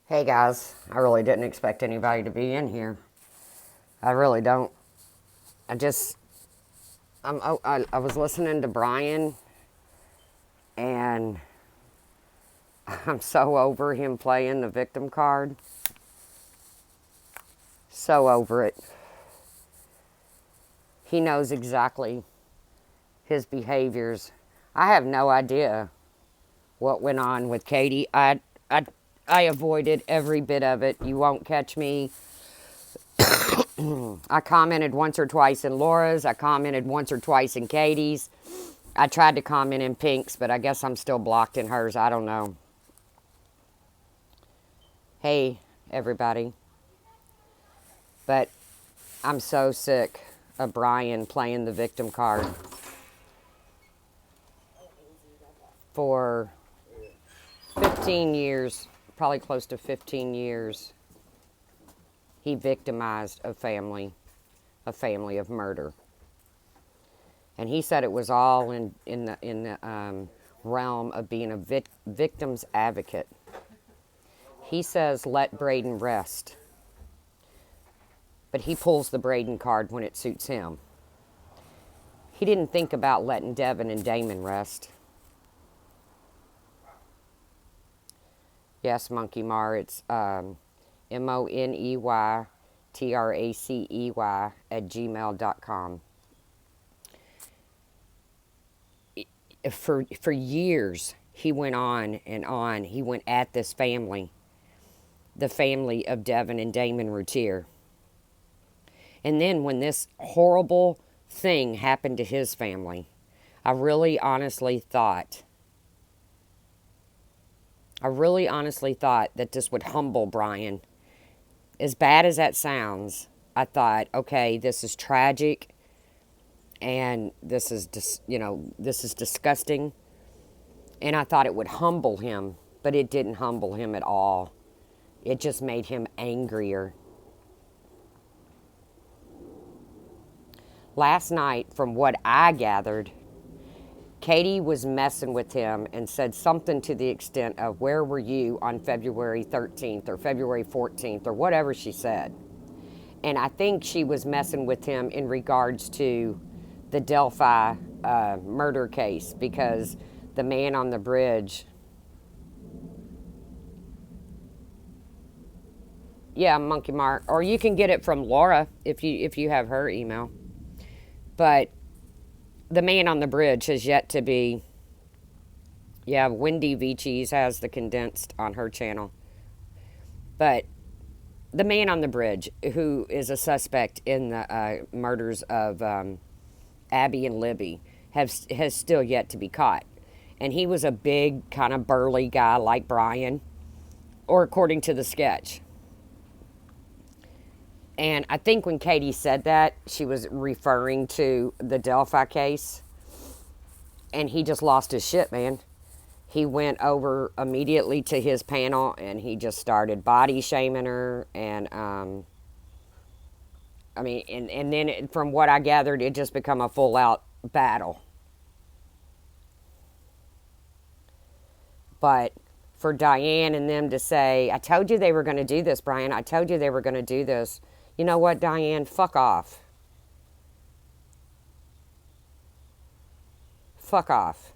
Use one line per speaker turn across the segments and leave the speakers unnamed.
Hey guys, I really didn't expect anybody to be in here. I really don't. I just, I was listening to Brian, and I'm so over him playing the victim card. So over it. He knows exactly his behaviors. I have no idea what went on with Katie. I, I avoided every bit of it. You won't catch me. I commented once or twice in Laura's. I commented once or twice in Katie's. I tried to comment in Pink's, but I guess I'm still blocked in hers. I don't know. Hey, everybody. But I'm so sick of Brian playing the victim card. For 15 years, probably close to 15 years, he victimized a family of murder. And he said it was all in the realm of being a victim's advocate. He says, let Braden rest. But he pulls the Braden card when it suits him. He didn't think about letting Devin and Damon rest. Yes, Monkey Mar, it's moneytracey@gmail.com. For years, he went on and on. He went at this family, the family of Devin and Damon Routier. And then when this horrible thing happened to his family, I really honestly thought that this would humble Brian. As bad as that sounds, I thought, okay, this is tragic, and this is disgusting. And I thought it would humble him, but it didn't humble him at all. It just made him angrier. Last night, from what I gathered, Katie was messing with him and said something to the extent of, where were you on February 13th or February 14th or whatever she said. And I think she was messing with him in regards to the Delphi murder case, because the man on the bridge, yeah, Monkey Mark, or you can get it from Laura if you have her email. But the man on the bridge has yet to be. Yeah, Wendy Vichys has the condensed on her channel. But the man on the bridge, who is a suspect in the murders of Abby and Libby, has still yet to be caught. And he was a big, kind of burly guy like Brian, or according to the sketch. And I think when Katie said that, she was referring to the Delphi case. And he just lost his shit, man. He went over immediately to his panel and he just started body shaming her. And, and then from what I gathered, it just become a full out battle. But for Diane and them to say, I told you they were going to do this, Brian. I told you they were going to do this. You know what, Diane? Fuck off. Fuck off.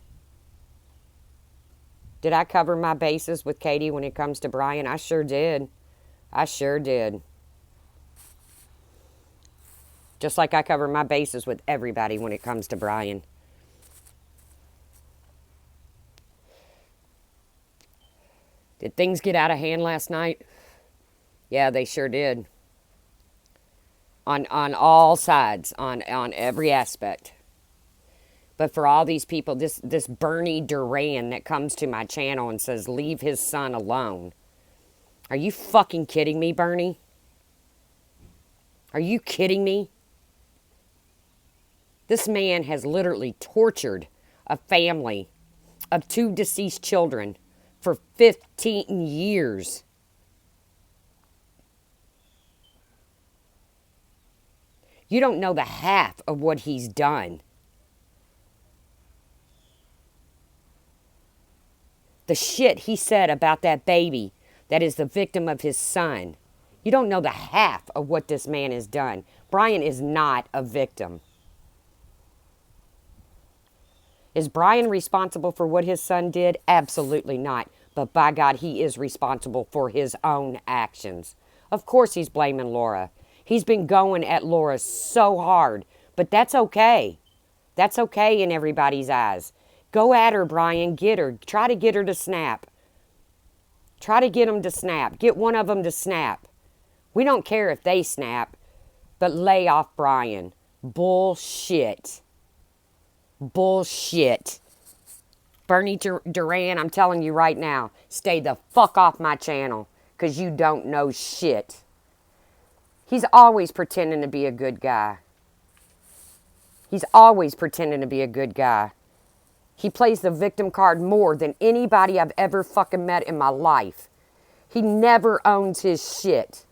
Did I cover my bases with Katie when it comes to Brian? I sure did. I sure did. Just like I cover my bases with everybody when it comes to Brian. Did things get out of hand last night? Yeah, they sure did. On all sides, on every aspect. But for all these people, this Bernie Duran that comes to my channel and says, leave his son alone. Are you fucking kidding me, Bernie? Are you kidding me? This man has literally tortured a family of 2 deceased children for 15 years. You don't know the half of what he's done. The shit he said about that baby that is the victim of his son. You don't know the half of what this man has done. Brian is not a victim. Is Brian responsible for what his son did? Absolutely not. But by God, he is responsible for his own actions. Of course he's blaming Laura. He's been going at Laura so hard. But that's okay. That's okay in everybody's eyes. Go at her, Brian. Get her. Try to get her to snap. Try to get them to snap. Get one of them to snap. We don't care if they snap. But lay off Brian. Bullshit. Bullshit. Bernie Duran, I'm telling you right now, stay the fuck off my channel because you don't know shit. He's always pretending to be a good guy. He's always pretending to be a good guy. He plays the victim card more than anybody I've ever fucking met in my life. He never owns his shit.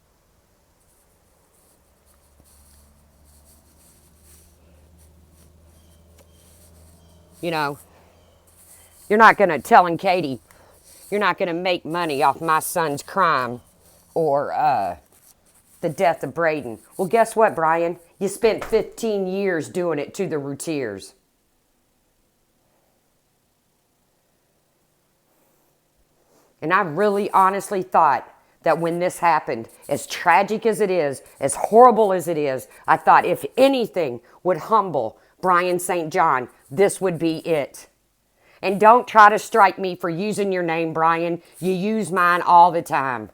You know, you're not going to telling Katie, you're not going to make money off my son's crime or the death of Braden. Well, guess what, Brian? You spent 15 years doing it to the Routiers. And I really honestly thought that when this happened, as tragic as it is, as horrible as it is, I thought if anything would humble Brian St. John, this would be it. And don't try to strike me for using your name, Brian. You use mine all the time.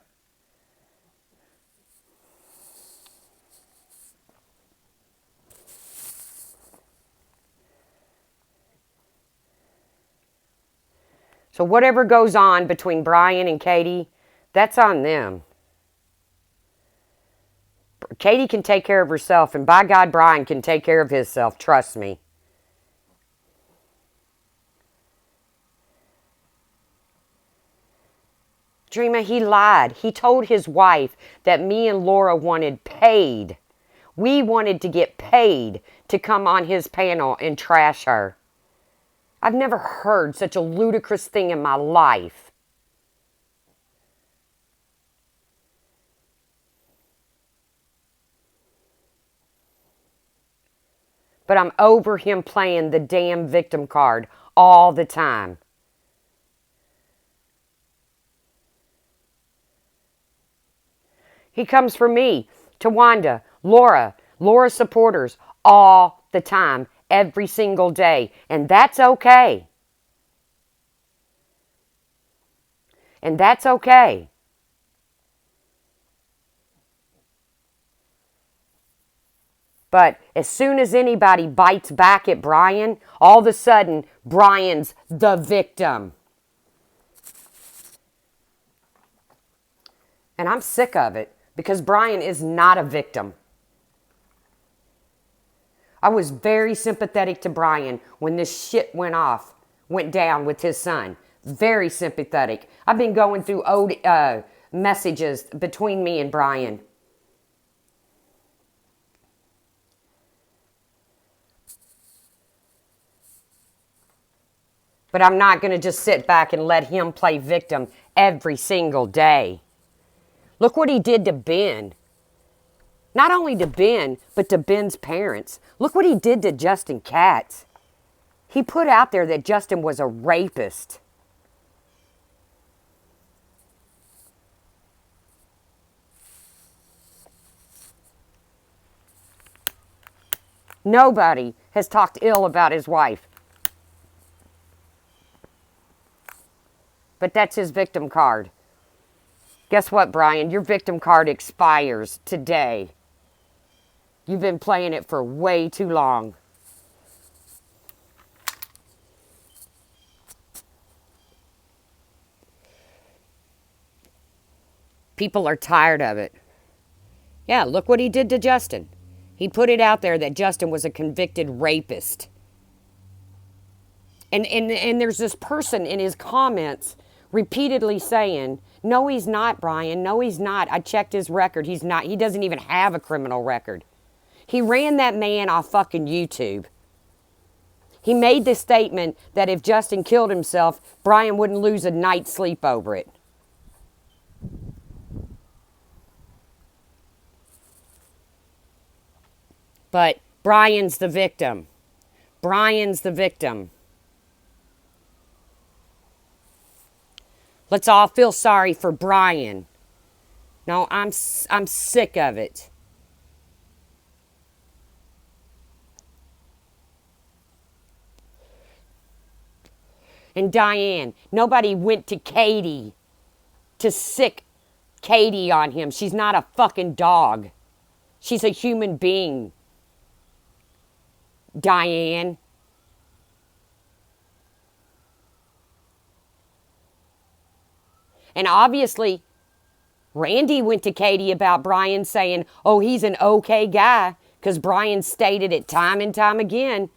So whatever goes on between Brian and Katie, that's on them. Katie can take care of herself, and by God, Brian can take care of himself. Trust me. Dreama, he lied. He told his wife that me and Laura wanted paid. We wanted to get paid to come on his panel and trash her. I've never heard such a ludicrous thing in my life. But I'm over him playing the damn victim card all the time. He comes for me, Tawanda, Laura, Laura's supporters all the time, every single day. And that's okay. And that's okay. But as soon as anybody bites back at Brian, all of a sudden, Brian's the victim. And I'm sick of it because Brian is not a victim. I was very sympathetic to Brian when this shit went down with his son. Very sympathetic. I've been going through old messages between me and Brian. But I'm not going to just sit back and let him play victim every single day. Look what he did to Ben. Not only to Ben, but to Ben's parents. Look what he did to Justin Katz. He put out there that Justin was a rapist. Nobody has talked ill about his wife. But that's his victim card. Guess what, Brian? Your victim card expires today. You've been playing it for way too long. People are tired of it. Yeah, look what he did to Justin. He put it out there that Justin was a convicted rapist. And there's this person in his comments repeatedly saying, no, he's not, Brian. No, he's not. I checked his record. He's not. He doesn't even have a criminal record. He ran that man off fucking YouTube. He made the statement that if Justin killed himself, Brian wouldn't lose a night's sleep over it. But Brian's the victim. Brian's the victim. Let's all feel sorry for Brian. No, I'm sick of it. And Diane, nobody went to Katie to sick Katie on him. She's not a fucking dog. She's a human being. Diane. And obviously, Randy went to Katie about Brian saying, oh, he's an okay guy, because Brian stated it time and time again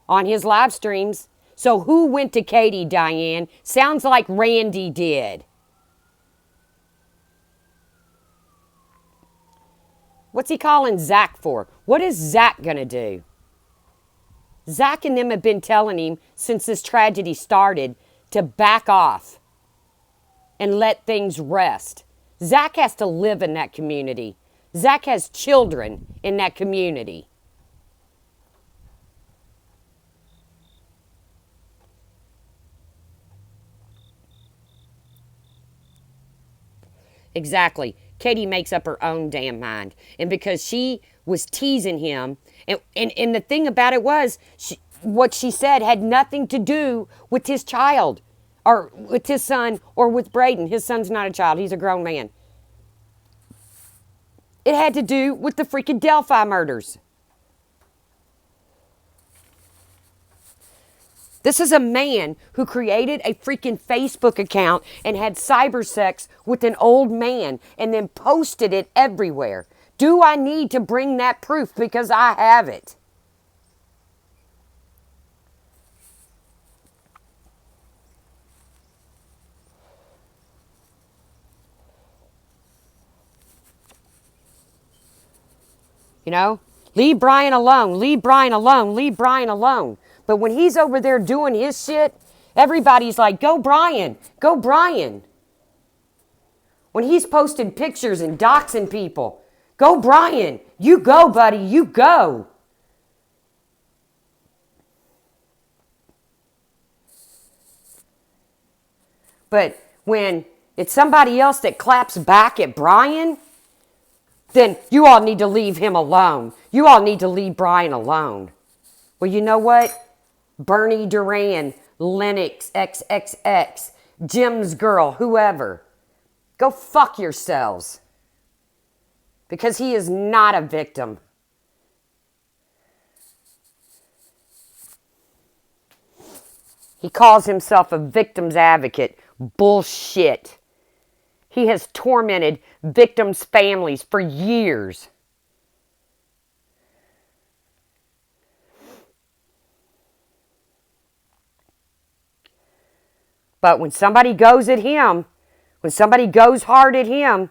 on his live streams. So who went to Katie, Diane? Sounds like Randy did. What's he calling Zach for? What is Zach going to do? Zach and them have been telling him since this tragedy started to back off and let things rest. Zach has to live in that community. Zach has children in that community. Exactly. Katie makes up her own damn mind. And because she was teasing him, and the thing about it was, what she said had nothing to do with his child, or with his son, or with Braden. His son's not a child, he's a grown man. It had to do with the freaking Delphi murders. This is a man who created a freaking Facebook account and had cyber sex with an old man and then posted it everywhere. Do I need to bring that proof? Because I have it. You know? Leave Brian alone. Leave Brian alone. Leave Brian alone. But when he's over there doing his shit, everybody's like, go Brian. Go Brian. When he's posting pictures and doxing people, go Brian. You go, buddy. You go. But when it's somebody else that claps back at Brian, then you all need to leave him alone. You all need to leave Brian alone. Well, you know what? Bernie Duran, Lennox XXX, Jim's girl, whoever. Go fuck yourselves. Because he is not a victim. He calls himself a victim's advocate. Bullshit. He has tormented victims' families for years. But when somebody goes at him, when somebody goes hard at him,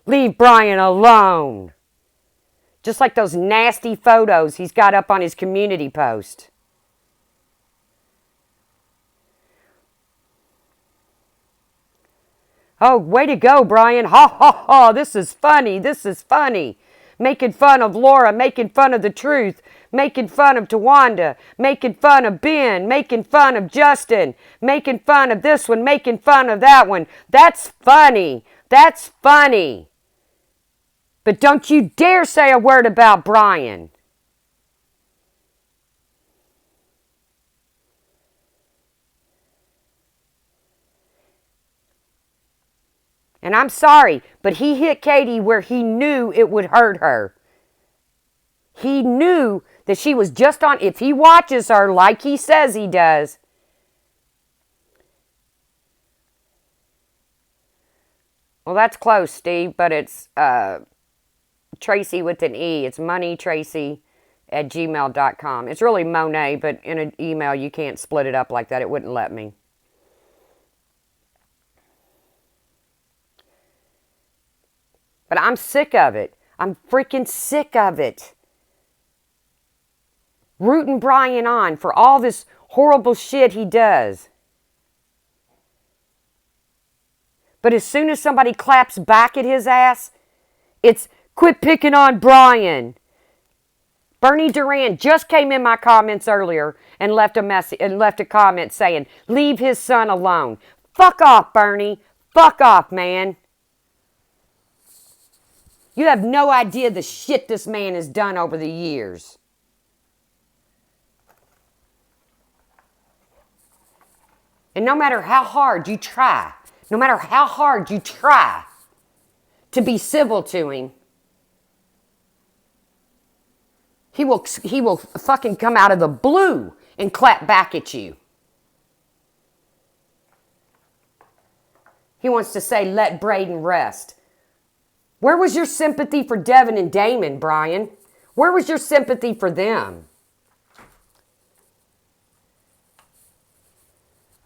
leave Brian alone. Just like those nasty photos he's got up on his community post. Oh, way to go, Brian. Ha, ha, ha. This is funny. This is funny. Making fun of Laura, making fun of the truth, making fun of Tawanda, making fun of Ben, making fun of Justin, making fun of this one, making fun of that one. That's funny. That's funny. But don't you dare say a word about Brian. And I'm sorry, but he hit Katie where he knew it would hurt her. He knew that she was just on, if he watches her like he says he does. Well, that's close, Steve, but it's Tracy with an E. It's moneytracy@gmail.com. It's really Monet, but in an email you can't split it up like that. It wouldn't let me. But I'm sick of it. I'm freaking sick of it. Rooting Brian on for all this horrible shit he does. But as soon as somebody claps back at his ass, it's quit picking on Brian. Bernie Duran just came in my comments earlier and left a message and left a comment saying, leave his son alone. Fuck off, Bernie. Fuck off, man. You have no idea the shit this man has done over the years. And no matter how hard you try, no matter how hard you try to be civil to him, he will fucking come out of the blue and clap back at you. He wants to say, let Braden rest. Where was your sympathy for Devin and Damon, Brian? Where was your sympathy for them?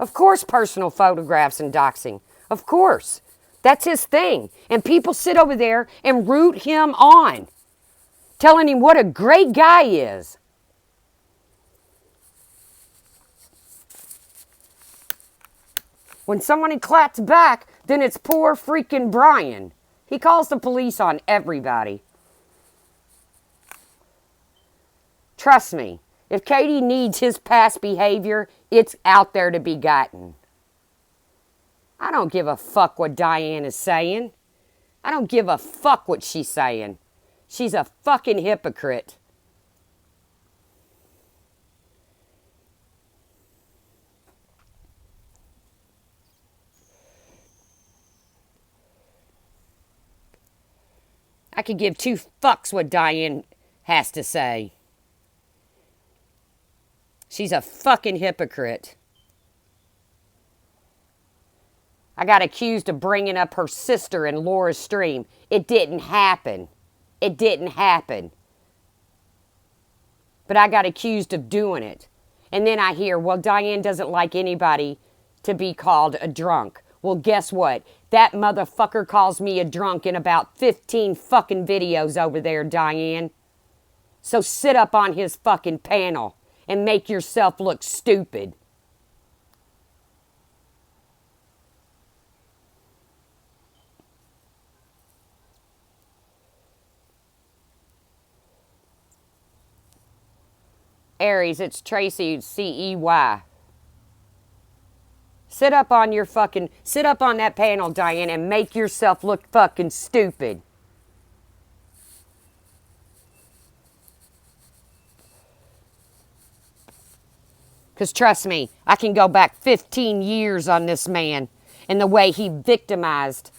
Of course, personal photographs and doxing. Of course. That's his thing. And people sit over there and root him on, telling him what a great guy he is. When somebody claps back, then it's poor freaking Brian. He calls the police on everybody. Trust me, if Katie needs his past behavior, it's out there to be gotten. I don't give a fuck what Diane is saying. I don't give a fuck what she's saying. She's a fucking hypocrite. I could give two fucks what Diane has to say. She's a fucking hypocrite. I got accused of bringing up her sister in Laura's stream. It didn't happen. It didn't happen. But I got accused of doing it. And then I hear, well, Diane doesn't like anybody to be called a drunk. Well, guess what? That motherfucker calls me a drunk in about 15 fucking videos over there, Diane. So sit up on his fucking panel and make yourself look stupid. Aries, it's Tracy, C-E-Y. Sit up on that panel, Diane, and make yourself look fucking stupid. Because trust me, I can go back 15 years on this man and the way he victimized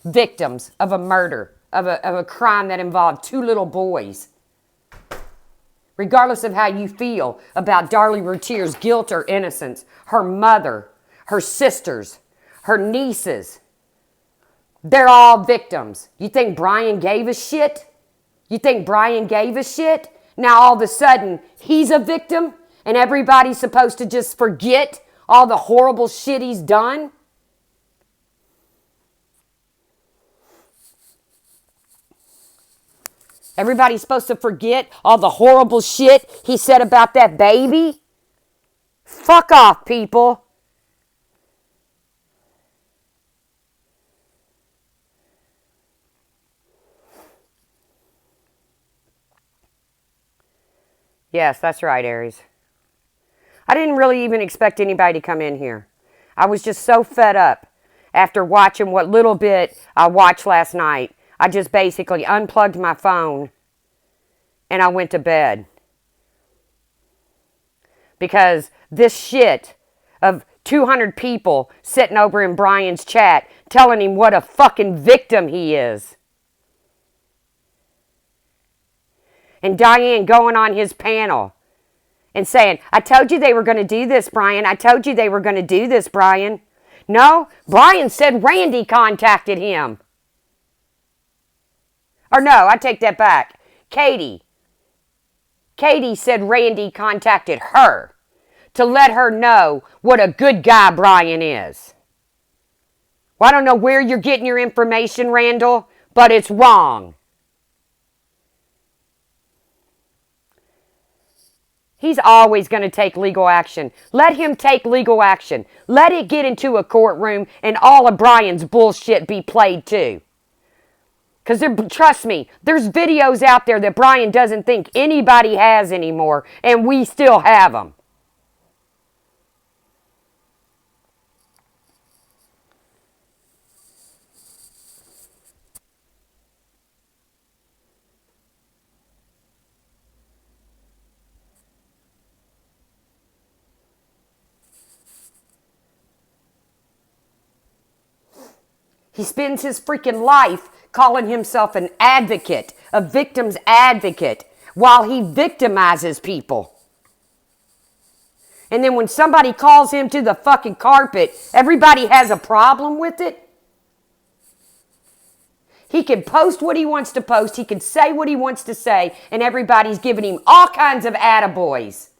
victims of a murder, of a crime that involved two little boys. Regardless of how you feel about Darlie Routier's guilt or innocence, her mother, her sisters, her nieces, they're all victims. You think Brian gave a shit? You think Brian gave a shit? Now all of a sudden, he's a victim and everybody's supposed to just forget all the horrible shit he's done? Everybody's supposed to forget all the horrible shit he said about that baby? Fuck off, people. Yes, that's right, Aries. I didn't really even expect anybody to come in here. I was just so fed up after watching what little bit I watched last night. I just basically unplugged my phone and I went to bed. Because this shit of 200 people sitting over in Brian's chat telling him what a fucking victim he is. And Diane going on his panel and saying, I told you they were going to do this, Brian. I told you they were going to do this, Brian. No, Brian said Randy contacted him. Or no, I take that back. Katie said Randy contacted her to let her know what a good guy Brian is. Well, I don't know where you're getting your information, Randall, but it's wrong. He's always going to take legal action. Let him take legal action. Let it get into a courtroom and all of Brian's bullshit be played too. Because trust me, there's videos out there that Brian doesn't think anybody has anymore, and we still have them. He spends his freaking life calling himself an advocate, a victim's advocate, while he victimizes people. And then when somebody calls him to the fucking carpet, everybody has a problem with it. He can post what he wants to post, he can say what he wants to say, and everybody's giving him all kinds of attaboys.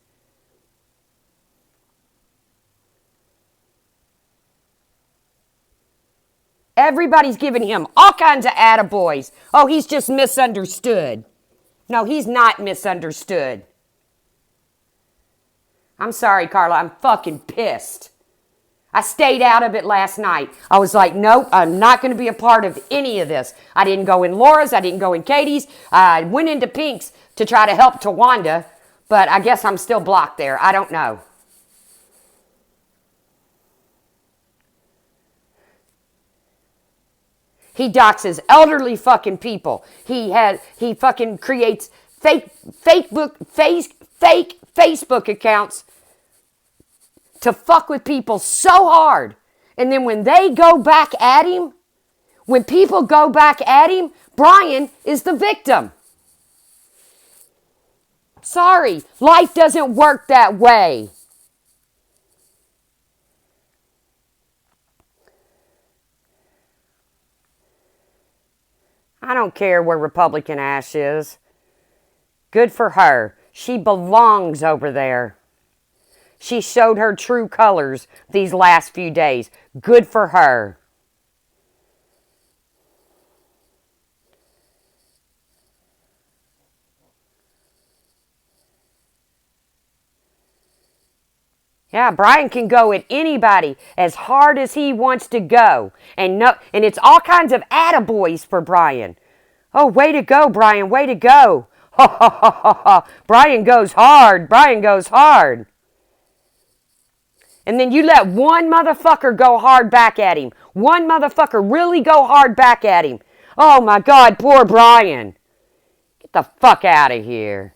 Everybody's giving him all kinds of attaboys. Oh, he's just misunderstood. No, he's not misunderstood. I'm sorry, Carla. I'm fucking pissed. I stayed out of it last night. I was like, nope, I'm not going to be a part of any of this. I didn't go in Laura's. I didn't go in Katie's. I went into Pink's to try to help Tawanda, but I guess I'm still blocked there. I don't know. He doxes elderly fucking people. He fucking creates fake Facebook accounts to fuck with people so hard. And then when they go back at him, when people go back at him, Brian is the victim. Sorry, life doesn't work that way. I don't care where Republican Ash is. Good for her. She belongs over there. She showed her true colors these last few days. Good for her. Yeah, Brian can go at anybody as hard as he wants to go. And it's all kinds of attaboys for Brian. Oh, way to go, Brian. Way to go. Ha, ha, ha, ha, ha. Brian goes hard. Brian goes hard. And then you let one motherfucker go hard back at him. One motherfucker really go hard back at him. Oh, my God, poor Brian. Get the fuck out of here.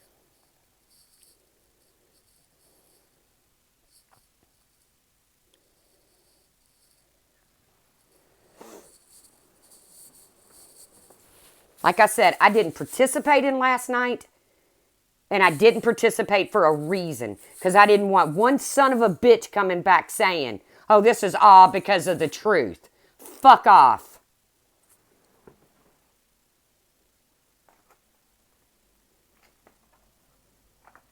Like I said, I didn't participate in last night, and I didn't participate for a reason, because I didn't want one son of a bitch coming back saying, oh, this is all because of the truth. Fuck off.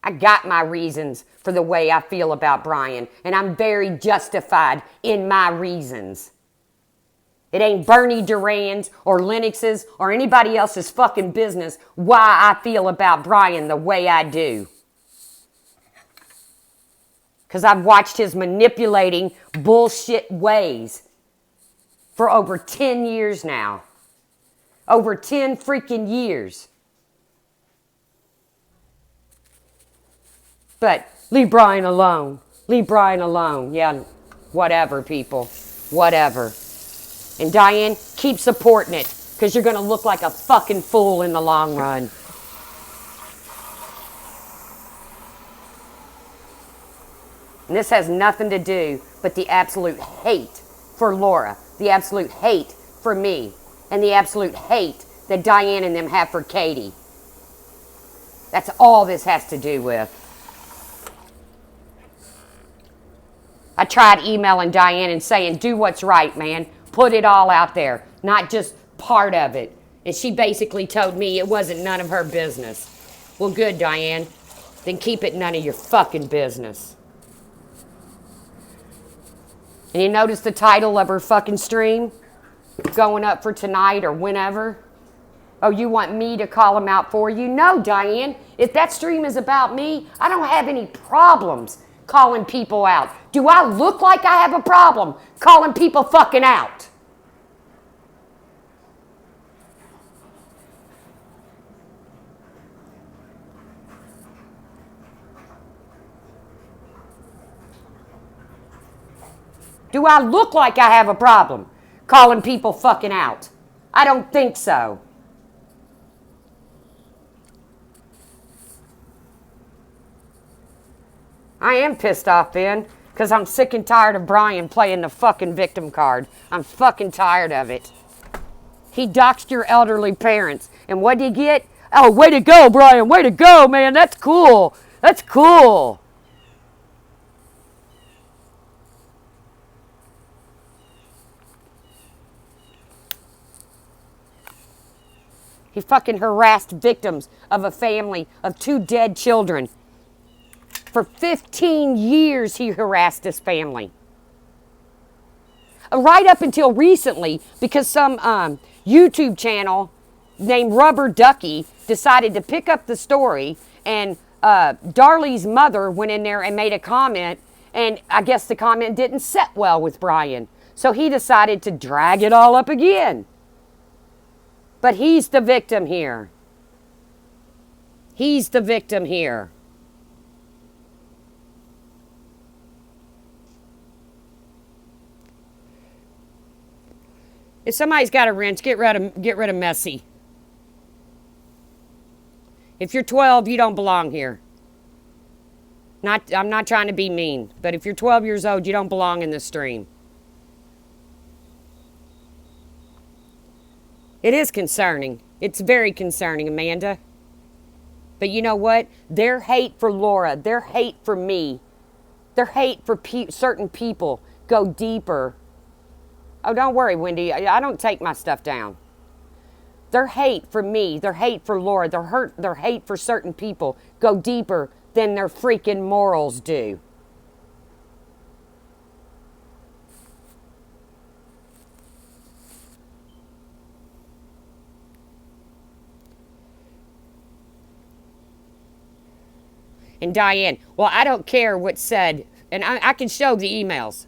I got my reasons for the way I feel about Brian, and I'm very justified in my reasons. It ain't Bernie Duran's or Lennox's or anybody else's fucking business why I feel about Brian the way I do. Because I've watched his manipulating bullshit ways for over 10 years now. Over 10 freaking years. But leave Brian alone. Leave Brian alone. Yeah, whatever, people. Whatever. And Diane, keep supporting it, because you're going to look like a fucking fool in the long run. And this has nothing to do but the absolute hate for Laura, the absolute hate for me, and the absolute hate that Diane and them have for Katie. That's all this has to do with. I tried emailing Diane and saying, do what's right, man. Put it all out there, not just part of it. And she basically told me it wasn't none of her business. Well, good, Diane. Then keep it none of your fucking business. And you notice the title of her fucking stream? Going up for tonight or whenever? Oh, you want me to call them out for you? No, Diane. If that stream is about me, I don't have any problems calling people out. Do I look like I have a problem calling people fucking out? Do I look like I have a problem calling people fucking out? I don't think so. I am pissed off, Ben, because I'm sick and tired of Brian playing the fucking victim card. I'm fucking tired of it. He doxed your elderly parents. And what did he get? Oh, way to go, Brian. Way to go, man. That's cool. That's cool. He fucking harassed victims of a family of 2 dead children. For 15 years, he harassed his family. Right up until recently, because some YouTube channel named Rubber Ducky decided to pick up the story, and Darlie's mother went in there and made a comment, and I guess the comment didn't set well with Brian. So he decided to drag it all up again. But he's the victim here. He's the victim here. If somebody's got a wrench, get rid of Messy. If you're 12, you don't belong here. I'm not trying to be mean, but if you're 12 years old, you don't belong in this stream. It is concerning. It's very concerning, Amanda. But you know what? Their hate for Laura, their hate for me, their hate for certain people go deeper. Oh, don't worry, Wendy. I don't take my stuff down. Their hate for me, their hate for Laura, their hate for certain people go deeper than their freaking morals do. And Diane, well, I don't care what's said, and I can show the emails.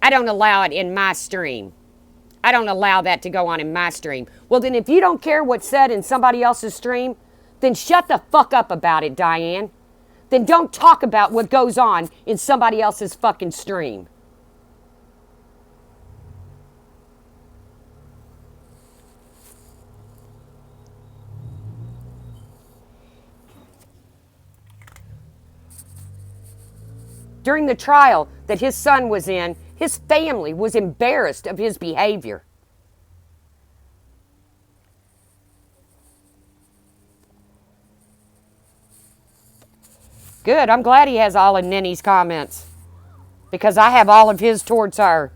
I don't allow it in my stream. I don't allow that to go on in my stream. Well, then if you don't care what's said in somebody else's stream, then shut the fuck up about it, Diane. Then don't talk about what goes on in somebody else's fucking stream. During the trial that his son was in, his family was embarrassed of his behavior. Good. I'm glad he has all of Nenny's comments, because I have all of his towards her.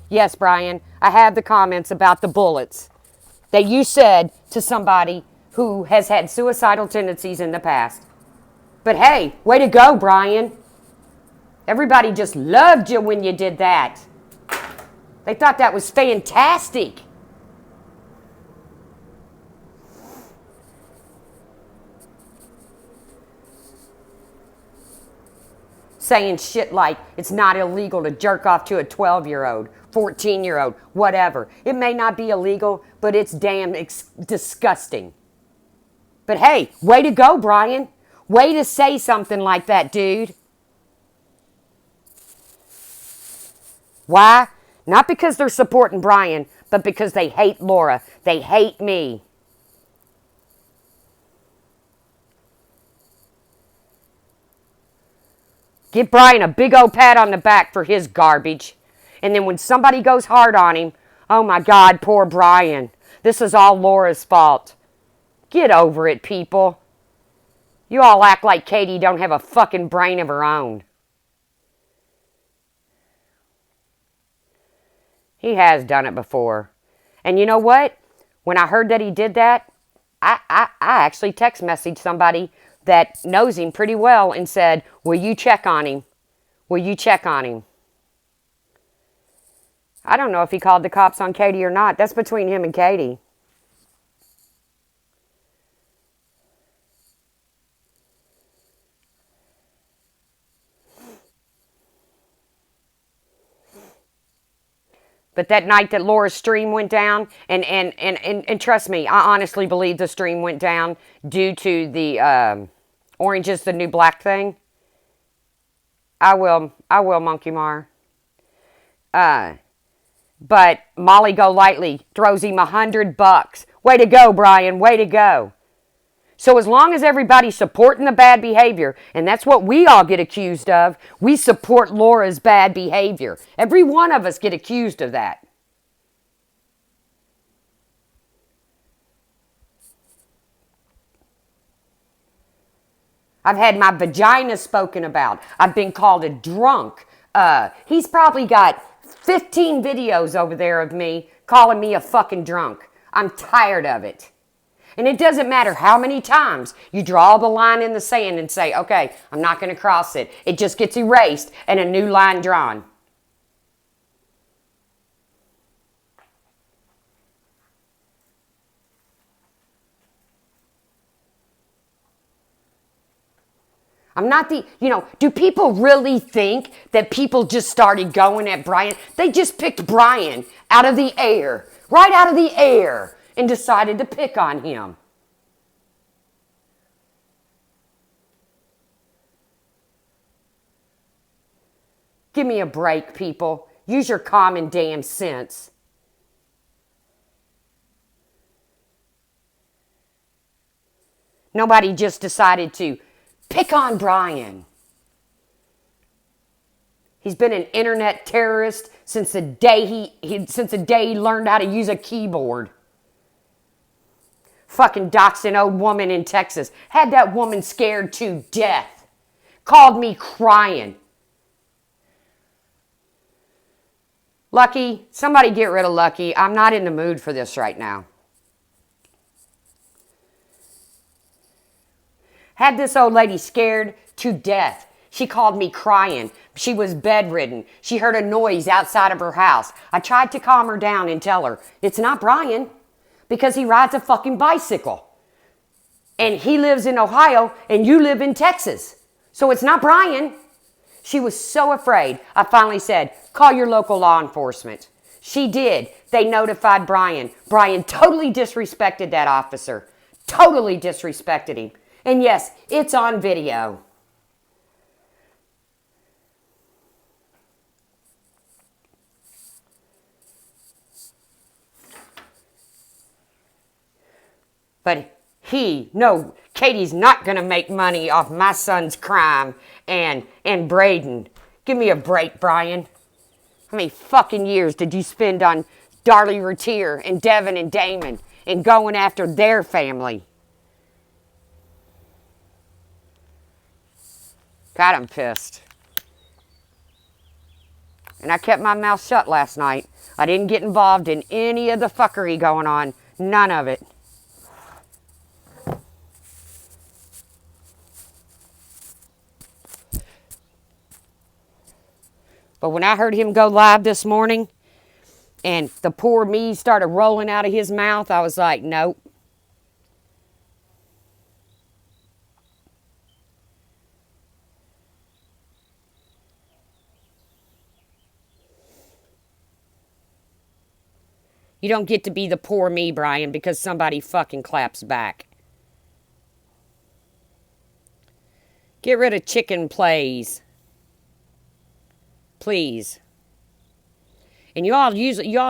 Yes, Brian, I have the comments about the bullets that you said to somebody who has had suicidal tendencies in the past. But hey, way to go, Brian. Everybody just loved you when you did that. They thought that was fantastic. Saying shit like it's not illegal to jerk off to a 12-year-old, 14-year-old, whatever. It may not be illegal, but it's damn disgusting. But hey, way to go, Brian. Way to say something like that, dude. Why? Not because they're supporting Brian, but because they hate Laura. They hate me. Give Brian a big old pat on the back for his garbage. And then when somebody goes hard on him, oh my God, poor Brian. This is all Laura's fault. Get over it, people. You all act like Katie don't have a fucking brain of her own. He has done it before. And you know what? When I heard that he did that, I actually text messaged somebody that knows him pretty well and said, will you check on him? Will you check on him? I don't know if he called the cops on Katie or not. That's between him and Katie. But that night that Laura's stream went down, and trust me, I honestly believe the stream went down due to the Orange is the New Black thing. I will, Monkey Mar. But Molly Golightly throws him $100. Way to go, Brian. Way to go. So as long as everybody's supporting the bad behavior, and that's what we all get accused of, we support Laura's bad behavior. Every one of us get accused of that. I've had my vagina spoken about. I've been called a drunk. He's probably got 15 videos over there of me calling me a fucking drunk. I'm tired of it. And it doesn't matter how many times you draw the line in the sand and say, okay, I'm not going to cross it. It just gets erased and a new line drawn. I'm not do people really think that people just started going at Brian? They just picked Brian out of the air, right out of the air, and decided to pick on him. Give me a break, people. Use your common damn sense. Nobody just decided to pick on Brian. He's been an internet terrorist since the day he learned how to use a keyboard. Fucking doxed an old woman in Texas. Had that woman scared to death. Called me crying. Lucky, somebody get rid of Lucky. I'm not in the mood for this right now. Had this old lady scared to death. She called me crying. She was bedridden. She heard a noise outside of her house. I tried to calm her down and tell her, it's not Brian, because he rides a fucking bicycle. And he lives in Ohio and you live in Texas. So it's not Brian. She was so afraid. I finally said, call your local law enforcement. She did. They notified Brian. Brian totally disrespected that officer. Totally disrespected him. And yes, it's on video. But Katie's not going to make money off my son's crime and Braden. Give me a break, Brian. How many fucking years did you spend on Darlie Routier and Devin and Damon and going after their family? God, I'm pissed. And I kept my mouth shut last night. I didn't get involved in any of the fuckery going on. None of it. But when I heard him go live this morning and the poor me started rolling out of his mouth, I was like, nope. You don't get to be the poor me, Brian, because somebody fucking claps back. Get rid of chicken plays. Please. And y'all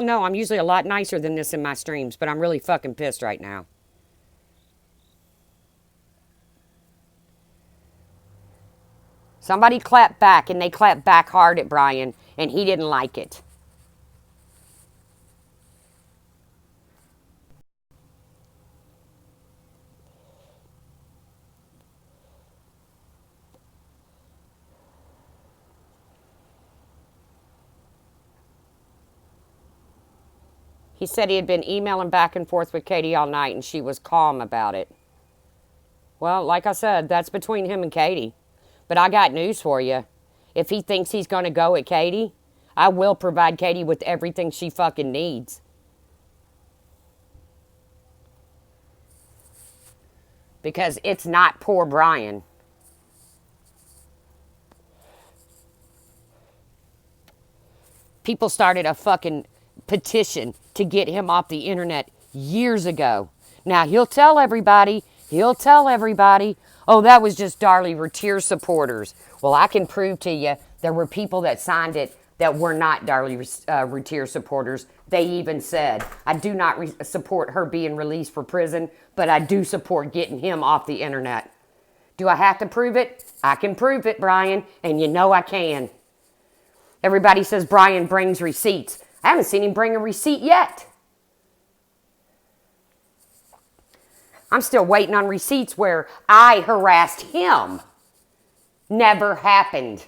know I'm usually a lot nicer than this in my streams, but I'm really fucking pissed right now. Somebody clapped back, and they clapped back hard at Brian, and he didn't like it. He said he had been emailing back and forth with Katie all night, and she was calm about it. Well, like I said, that's between him and Katie. But I got news for you. If he thinks he's going to go at Katie, I will provide Katie with everything she fucking needs. Because it's not poor Brian. People started a fucking petition to get him off the internet years ago. Now, he'll tell everybody, oh, that was just Darlie Routier supporters. Well, I can prove to you there were people that signed it that were not Darlie Routier supporters. They even said, I do not support her being released for prison, but I do support getting him off the internet. Do I have to prove it? I can prove it, Brian, and you know I can. Everybody says Brian brings receipts. I haven't seen him bring a receipt yet. I'm still waiting on receipts where I harassed him. Never happened.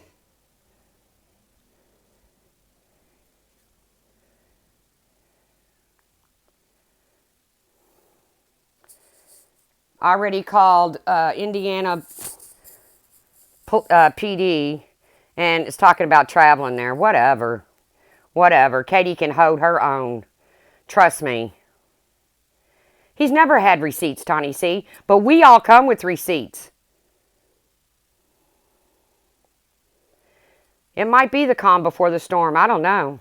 Already called Indiana PD, and it's talking about traveling there. Whatever. Katie can hold her own. Trust me. He's never had receipts, Tawny C, but we all come with receipts. It might be the calm before the storm. I don't know.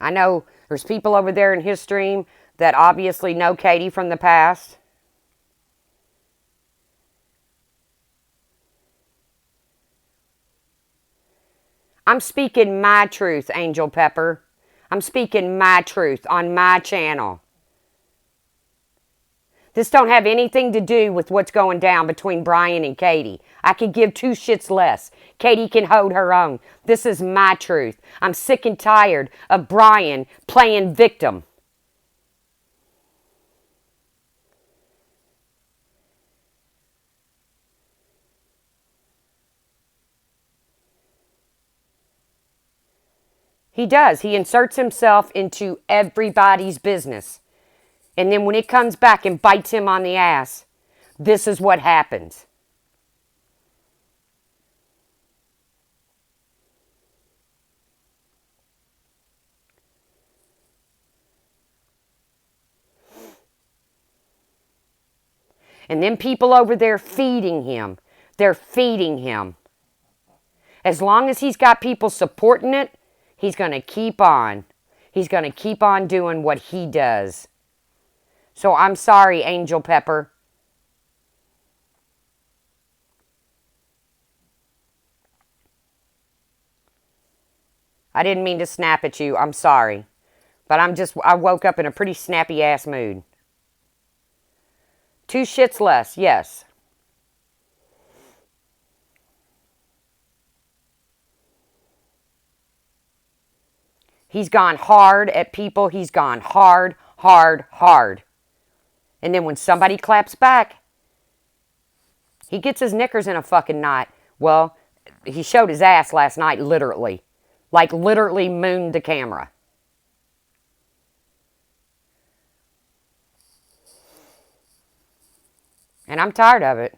I know there's people over there in his stream that obviously know Katie from the past. I'm speaking my truth, Angel Pepper. I'm speaking my truth on my channel. This don't have anything to do with what's going down between Brian and Katie. I could give two shits less. Katie can hold her own. This is my truth. I'm sick and tired of Brian playing victim. He does. He inserts himself into everybody's business. And then when it comes back and bites him on the ass, this is what happens. And then people over there feeding him. They're feeding him. As long as he's got people supporting it, he's going to keep on. He's going to keep on doing what he does. So I'm sorry, Angel Pepper. I didn't mean to snap at you. I'm sorry. But I woke up in a pretty snappy ass mood. Two shits less, yes. He's gone hard at people. He's gone hard. And then when somebody claps back, he gets his knickers in a fucking knot. Well, he showed his ass last night, literally. Like, literally mooned the camera. And I'm tired of it.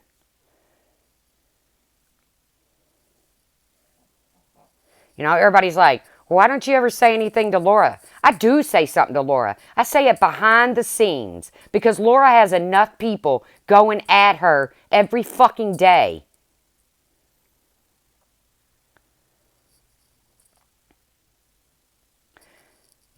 You know, everybody's like, why don't you ever say anything to Laura? I do say something to Laura. I say it behind the scenes because Laura has enough people going at her every fucking day.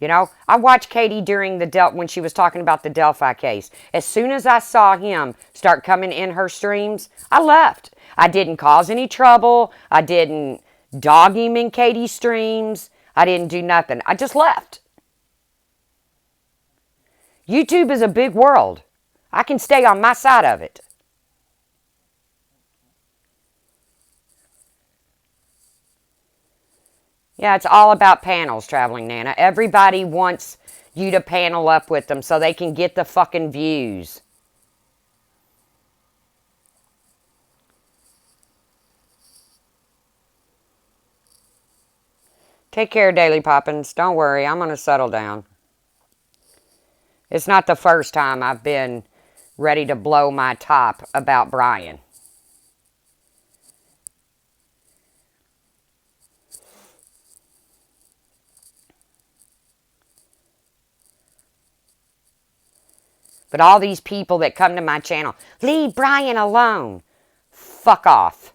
You know, I watched Katie during when she was talking about the Delphi case. As soon as I saw him start coming in her streams, I left. I didn't cause any trouble. I didn't dog him in Katie's streams. I didn't do nothing. I just left. YouTube is a big world. I can stay on my side of it. Yeah, it's all about panels, Traveling Nana. Everybody wants you to panel up with them so they can get the fucking views. Take care, Daily Poppins. Don't worry, I'm going to settle down. It's not the first time I've been ready to blow my top about Brian. But all these people that come to my channel, leave Brian alone. Fuck off.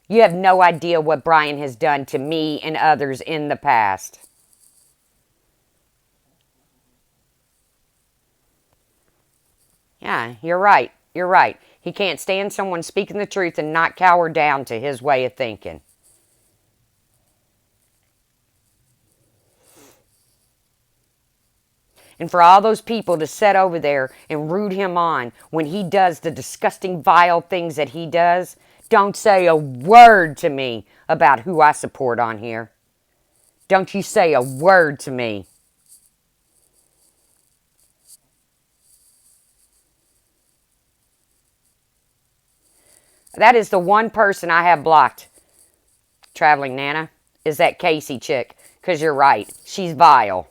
You have no idea what Brian has done to me and others in the past. Yeah, you're right. You're right. He can't stand someone speaking the truth and not cower down to his way of thinking. And for all those people to sit over there and root him on when he does the disgusting, vile things that he does, don't say a word to me about who I support on here. Don't you say a word to me. That is the one person I have blocked, Traveling Nana, is that Casey chick. Because you're right. She's vile.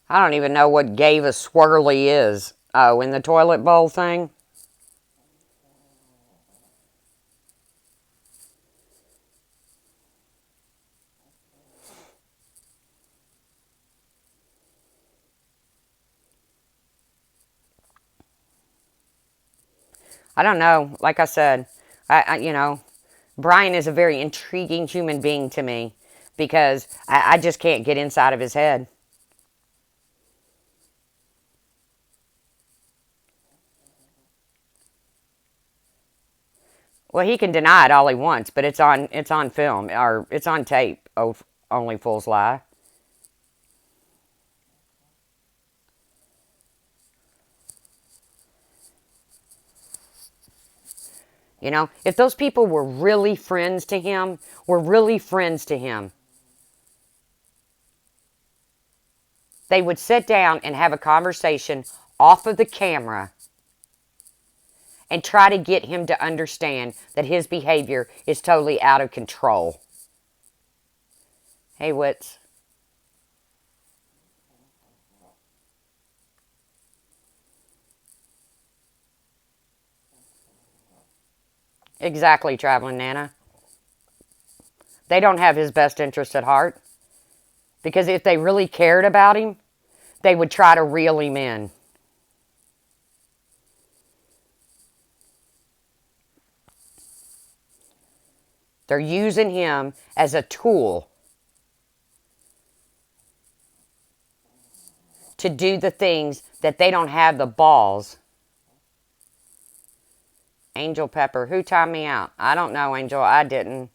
I don't even know what gave a swirly is. Oh, in the toilet bowl thing? I don't know. Like I said, Brian is a very intriguing human being to me because I just can't get inside of his head. Well, he can deny it all he wants, but it's on film or it's on tape. Oh, only fools lie. If those people were really friends to him, they would sit down and have a conversation off of the camera and try to get him to understand that his behavior is totally out of control. Hey, Wits. Exactly, Traveling Nana. They don't have his best interest at heart. Because if they really cared about him, they would try to reel him in. They're using him as a tool to do the things that they don't have the balls. Angel Pepper, who timed me out? I don't know, Angel. I didn't.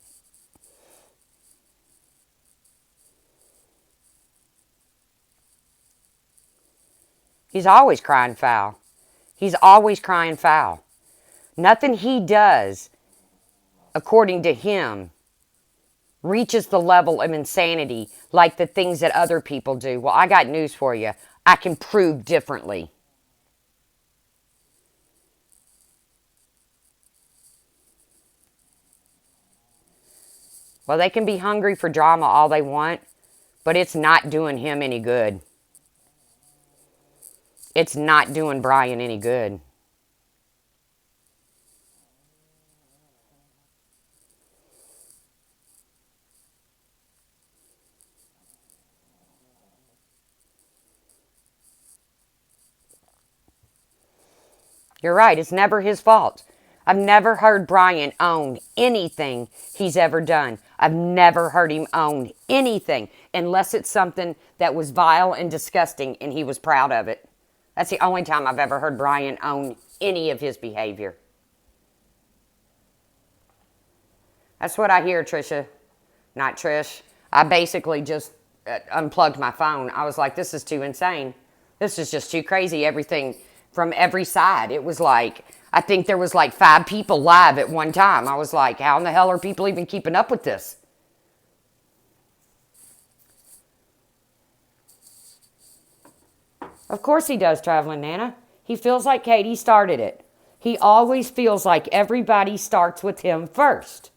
He's always crying foul. He's always crying foul. Nothing he does, according to him, reaches the level of insanity like the things that other people do. Well, I got news for you. I can prove differently. Well, they can be hungry for drama all they want, but it's not doing him any good. It's not doing Brian any good. You're right, it's never his fault. I've never heard Brian own anything he's ever done. I've never heard him own anything unless it's something that was vile and disgusting and he was proud of it. That's the only time I've ever heard Brian own any of his behavior. That's what I hear, Trisha. Not Trish. I basically just unplugged my phone. I was like, this is too insane. This is just too crazy. Everything from every side. It was like, I think there was like 5 people live at one time. I was like, how in the hell are people even keeping up with this? Of course he does, Traveling Nana. He feels like Katie started it. He always feels like everybody starts with him first.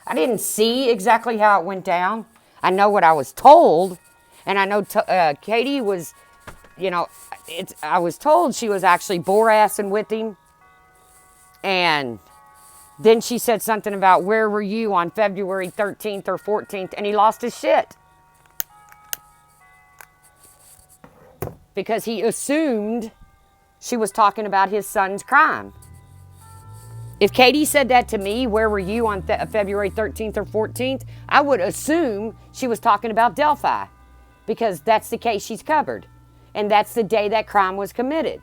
I didn't see exactly how it went down. I know what I was told. And I know Katie was, I was told she was actually bore-assing with him. And then she said something about, where were you on February 13th or 14th? And he lost his shit. because he assumed she was talking about his son's crime. If Katie said that to me, where were you on February 13th or 14th? I would assume she was talking about Delphi because that's the case she's covered. And that's the day that crime was committed.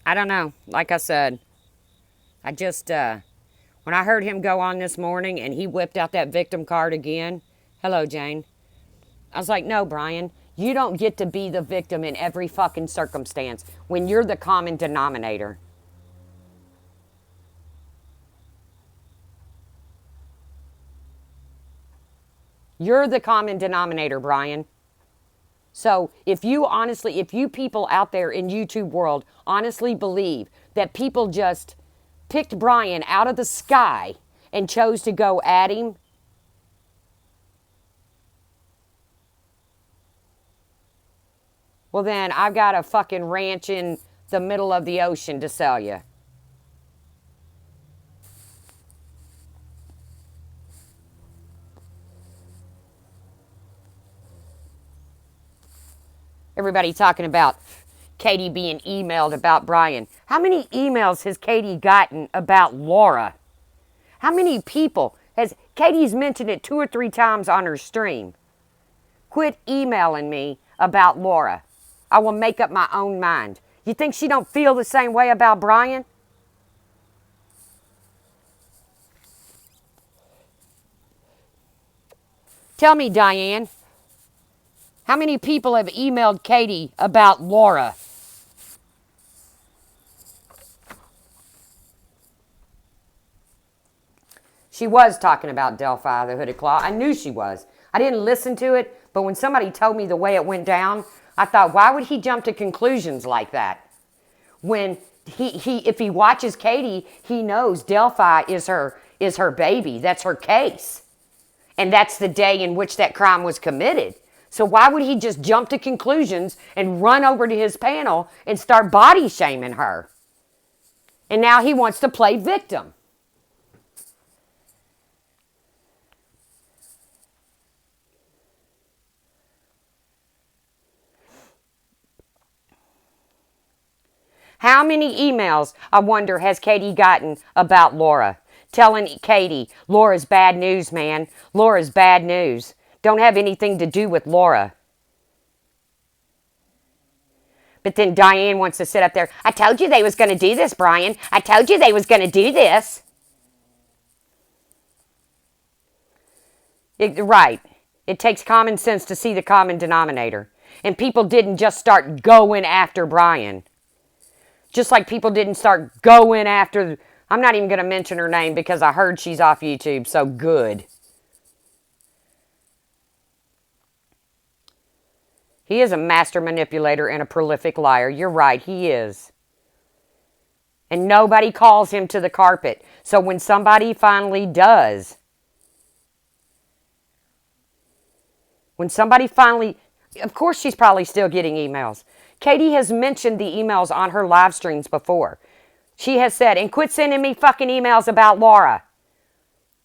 I don't know. Like I said, I just, when I heard him go on this morning and he whipped out that victim card again, hello, Jane. I was like, no, Brian, you don't get to be the victim in every fucking circumstance when you're the common denominator. You're the common denominator, Brian. So if you people out there in YouTube world honestly believe that people just picked Brian out of the sky and chose to go at him, well then I've got a fucking ranch in the middle of the ocean to sell you. Everybody talking about Katie being emailed about Brian. How many emails has Katie gotten about Laura? How many people has Katie's mentioned it 2 or 3 times on her stream? Quit emailing me about Laura. I will make up my own mind. You think she don't feel the same way about Brian? Tell me, Diane. How many people have emailed Katie about Laura? She was talking about Delphi, the Hooded Claw. I knew she was. I didn't listen to it, but when somebody told me the way it went down, I thought, why would he jump to conclusions like that? When if he watches Katie, he knows Delphi is her baby. That's her case. And that's the day in which that crime was committed. So why would he just jump to conclusions and run over to his panel and start body shaming her? And now he wants to play victim. How many emails, I wonder, has Katie gotten about Laura? Telling Katie, Laura's bad news, man. Laura's bad news. Don't have anything to do with Laura. But then Diane wants to sit up there. I told you they was going to do this, Brian. I told you they was going to do this. Right. It takes common sense to see the common denominator. And people didn't just start going after Brian. Just like people didn't start going after... I'm not even going to mention her name because I heard she's off YouTube, so good. He is a master manipulator and a prolific liar. You're right, he is. And nobody calls him to the carpet. So when somebody finally does, of course she's probably still getting emails. Katie has mentioned the emails on her live streams before. She has said, and quit sending me fucking emails about Laura.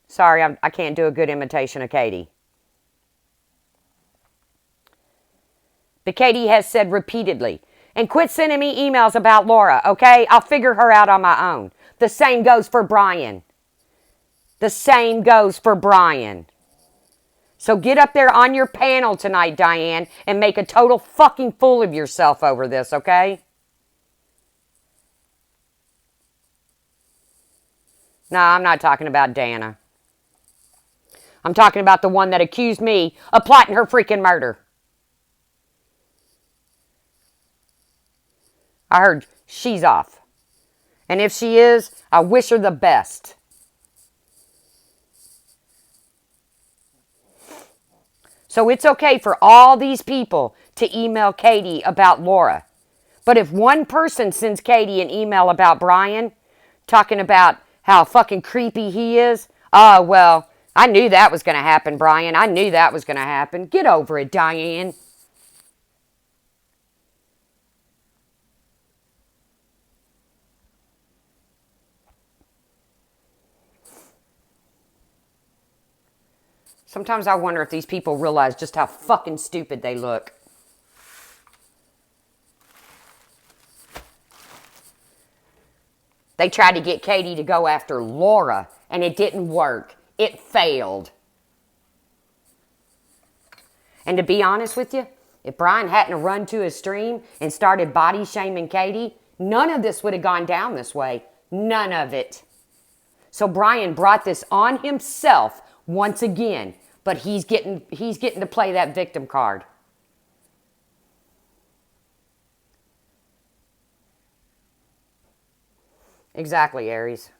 Sorry, I can't do a good imitation of Katie. But Katie has said repeatedly, and quit sending me emails about Laura, okay? I'll figure her out on my own. The same goes for Brian. The same goes for Brian. So get up there on your panel tonight, Diane, and make a total fucking fool of yourself over this, okay? No, I'm not talking about Dana. I'm talking about the one that accused me of plotting her freaking murder. I heard she's off. And if she is, I wish her the best. So it's okay for all these people to email Katie about Laura. But if one person sends Katie an email about Brian, talking about how fucking creepy he is, oh, well, I knew that was going to happen, Brian. I knew that was going to happen. Get over it, Diane. Sometimes I wonder if these people realize just how fucking stupid they look. They tried to get Katie to go after Laura, and it didn't work. It failed. And to be honest with you, if Brian hadn't run to his stream and started body shaming Katie, none of this would have gone down this way. None of it. So Brian brought this on himself once again, but he's getting to play that victim card. Exactly, Aries.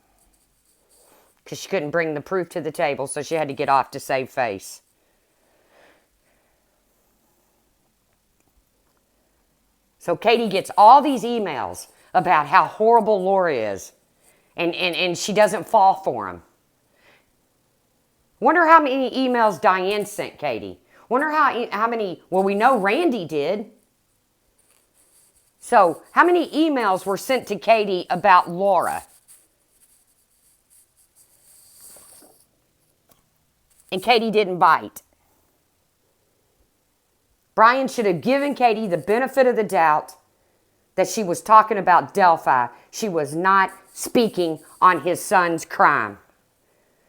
Because she couldn't bring the proof to the table, so she had to get off to save face. So Katie gets all these emails about how horrible Laura is, and she doesn't fall for them. Wonder how many emails Diane sent Katie. Wonder how many, well, we know Randy did. So how many emails were sent to Katie about Laura? And Katie didn't bite. Brian should have given Katie the benefit of the doubt that she was talking about Delphi. She was not speaking on his son's crime.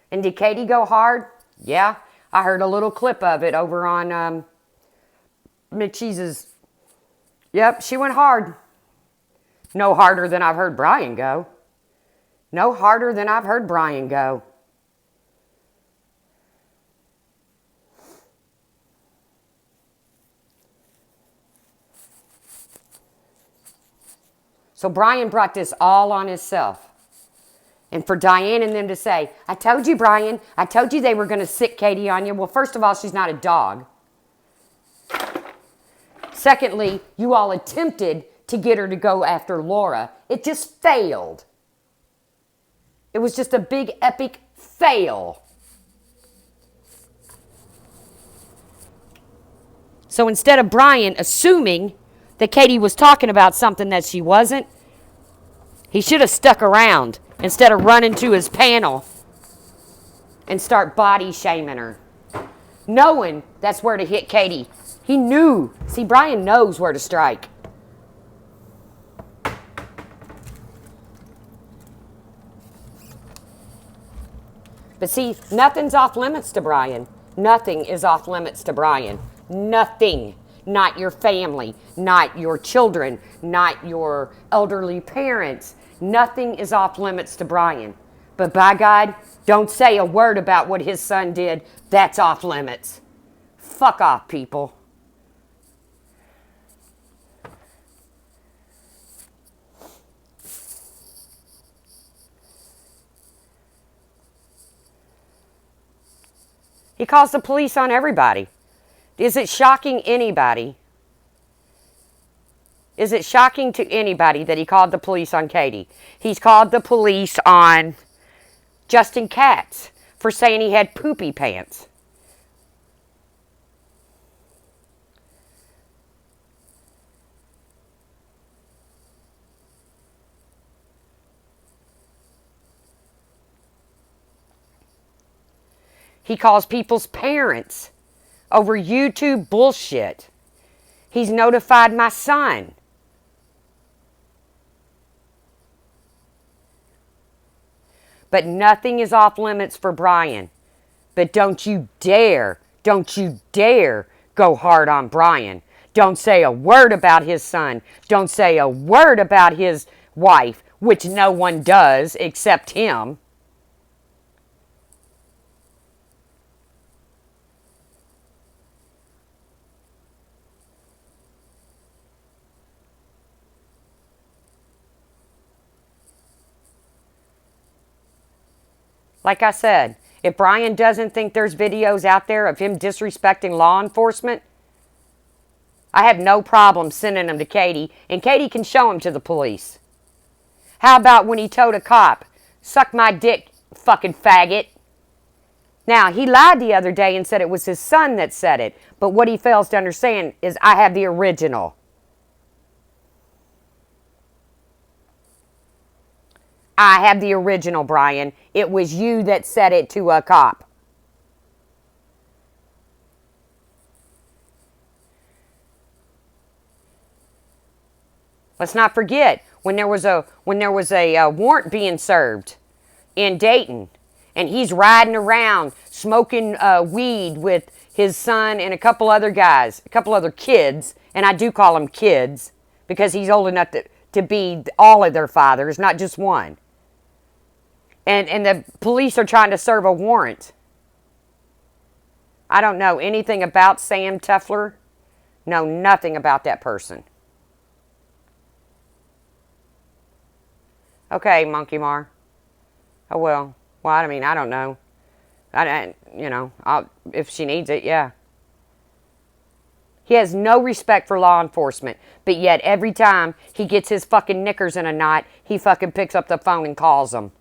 And did Katie go hard? Yeah, I heard a little clip of it over on McCheese's. Yep, she went hard. No harder than I've heard Brian go. No harder than I've heard Brian go. So Brian brought this all on himself. And for Diane and them to say, I told you, Brian, I told you they were going to sick Katie on you. Well, first of all, she's not a dog. Secondly, you all attempted to get her to go after Laura. It just failed. It was just a big, epic fail. So instead of Brian assuming that Katie was talking about something that she wasn't, he should have stuck around instead of running to his panel and start body shaming her, knowing that's where to hit Katie. He knew. See, Brian knows where to strike. But see, nothing's off limits to Brian. Nothing is off limits to Brian. Nothing. Not your family, not your children, not your elderly parents. Nothing is off limits to Brian. But by God, don't say a word about what his son did. That's off limits. Fuck off, people. He calls the police on everybody. Is it shocking anybody? Is it shocking to anybody that he called the police on Katie? He's called the police on Justin Katz for saying he had poopy pants. He calls people's parents over YouTube bullshit. He's notified my son. But nothing is off limits for Brian. But don't you dare go hard on Brian. Don't say a word about his son. Don't say a word about his wife, which no one does except him. Like I said, if Brian doesn't think there's videos out there of him disrespecting law enforcement, I have no problem sending them to Katie, and Katie can show them to the police. How about when he told a cop, suck my dick, fucking faggot? Now, he lied the other day and said it was his son that said it, but what he fails to understand is I have the original. I have the original, Brian. It was you that said it to a cop. Let's not forget when there was a warrant being served in Dayton, and he's riding around smoking weed with his son and a couple other guys, a couple other kids, and I do call them kids because he's old enough to be all of their fathers, not just one. And the police are trying to serve a warrant. I don't know anything about Sam Tefler. Know nothing about that person. Okay, Monkey Mar. Oh, well, I mean, I don't know. If she needs it, yeah. He has no respect for law enforcement, but yet every time he gets his fucking knickers in a knot, he fucking picks up the phone and calls them.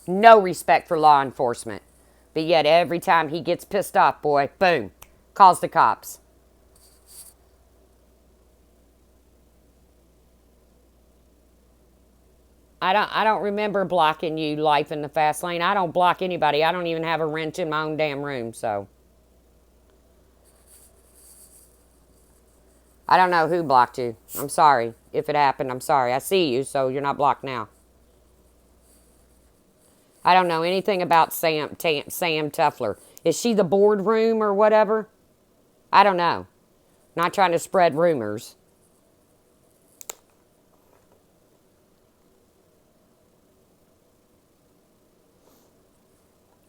No respect for law enforcement, but yet every time he gets pissed off, boy, boom, calls the cops. I don't remember blocking you, Life in the Fast Lane. I don't block anybody. I don't even have a wrench in my own damn room, so. I don't know who blocked you. I'm sorry. If it happened, I'm sorry. I see you, so you're not blocked now. I don't know anything about Sam Tefler. Is she the boardroom or whatever? I don't know. Not trying to spread rumors.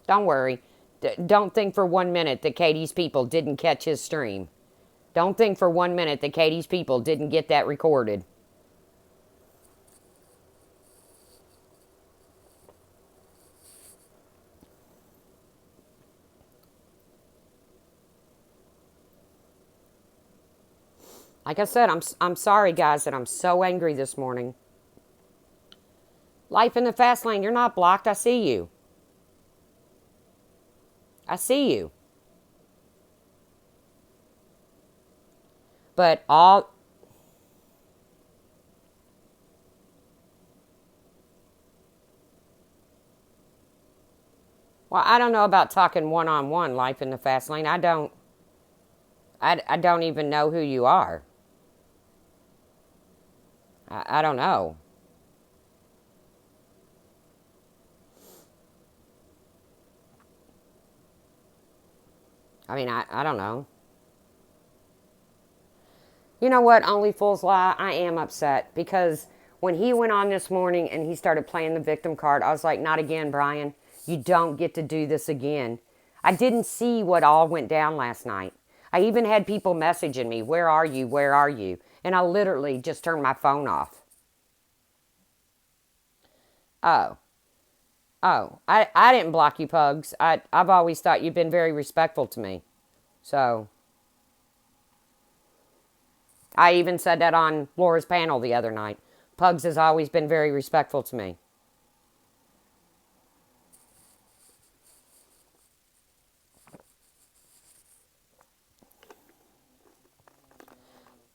Don't worry. Don't think for 1 minute that Katie's people didn't catch his stream. Don't think for 1 minute that Katie's people didn't get that recorded. Like I said, I'm sorry, guys, that I'm so angry this morning. Life in the Fast Lane, you're not blocked. I see you. I see you. But all... Well, I don't know about talking one-on-one, Life in the Fast Lane. I don't even know who you are. I don't know. I mean, I don't know. You know what? Only fools lie. I am upset because when he went on this morning and he started playing the victim card, I was like, not again, Brian. You don't get to do this again. I didn't see what all went down last night. I even had people messaging me, where are you? Where are you? And I literally just turned my phone off. Oh. Oh. I didn't block you, Pugs. I've always thought you've been very respectful to me. So... I even said that on Laura's panel the other night. Pugs has always been very respectful to me.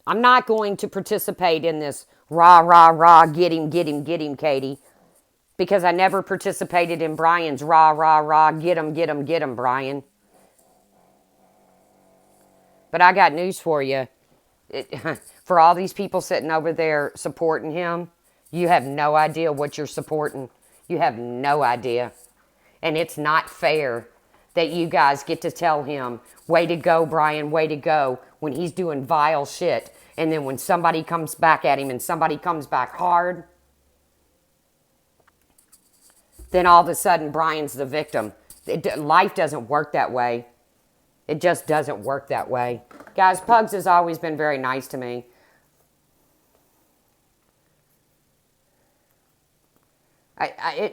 I'm not going to participate in this rah, rah, rah, get him, Katie. Because I never participated in Brian's rah, rah, rah, get him, Brian. But I got news for you. For all these people sitting over there supporting him, you have no idea what you're supporting. You have no idea. And it's not fair that you guys get to tell him, way to go, Brian, way to go, when he's doing vile shit. And then when somebody comes back at him and somebody comes back hard, then all of a sudden Brian's the victim. Life doesn't work that way. It just doesn't work that way. Guys, Pugs has always been very nice to me.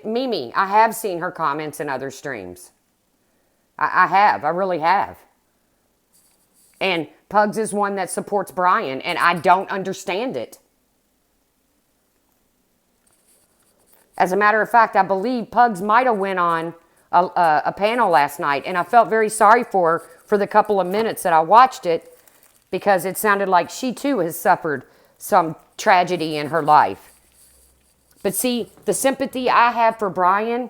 Mimi, I have seen her comments in other streams. I have. I really have. And Pugs is one that supports Brian, and I don't understand it. As a matter of fact, I believe Pugs might have went on a panel last night, and I felt very sorry for her for the couple of minutes that I watched it, because it sounded like she too has suffered some tragedy in her life. But see, the sympathy I have for Brian,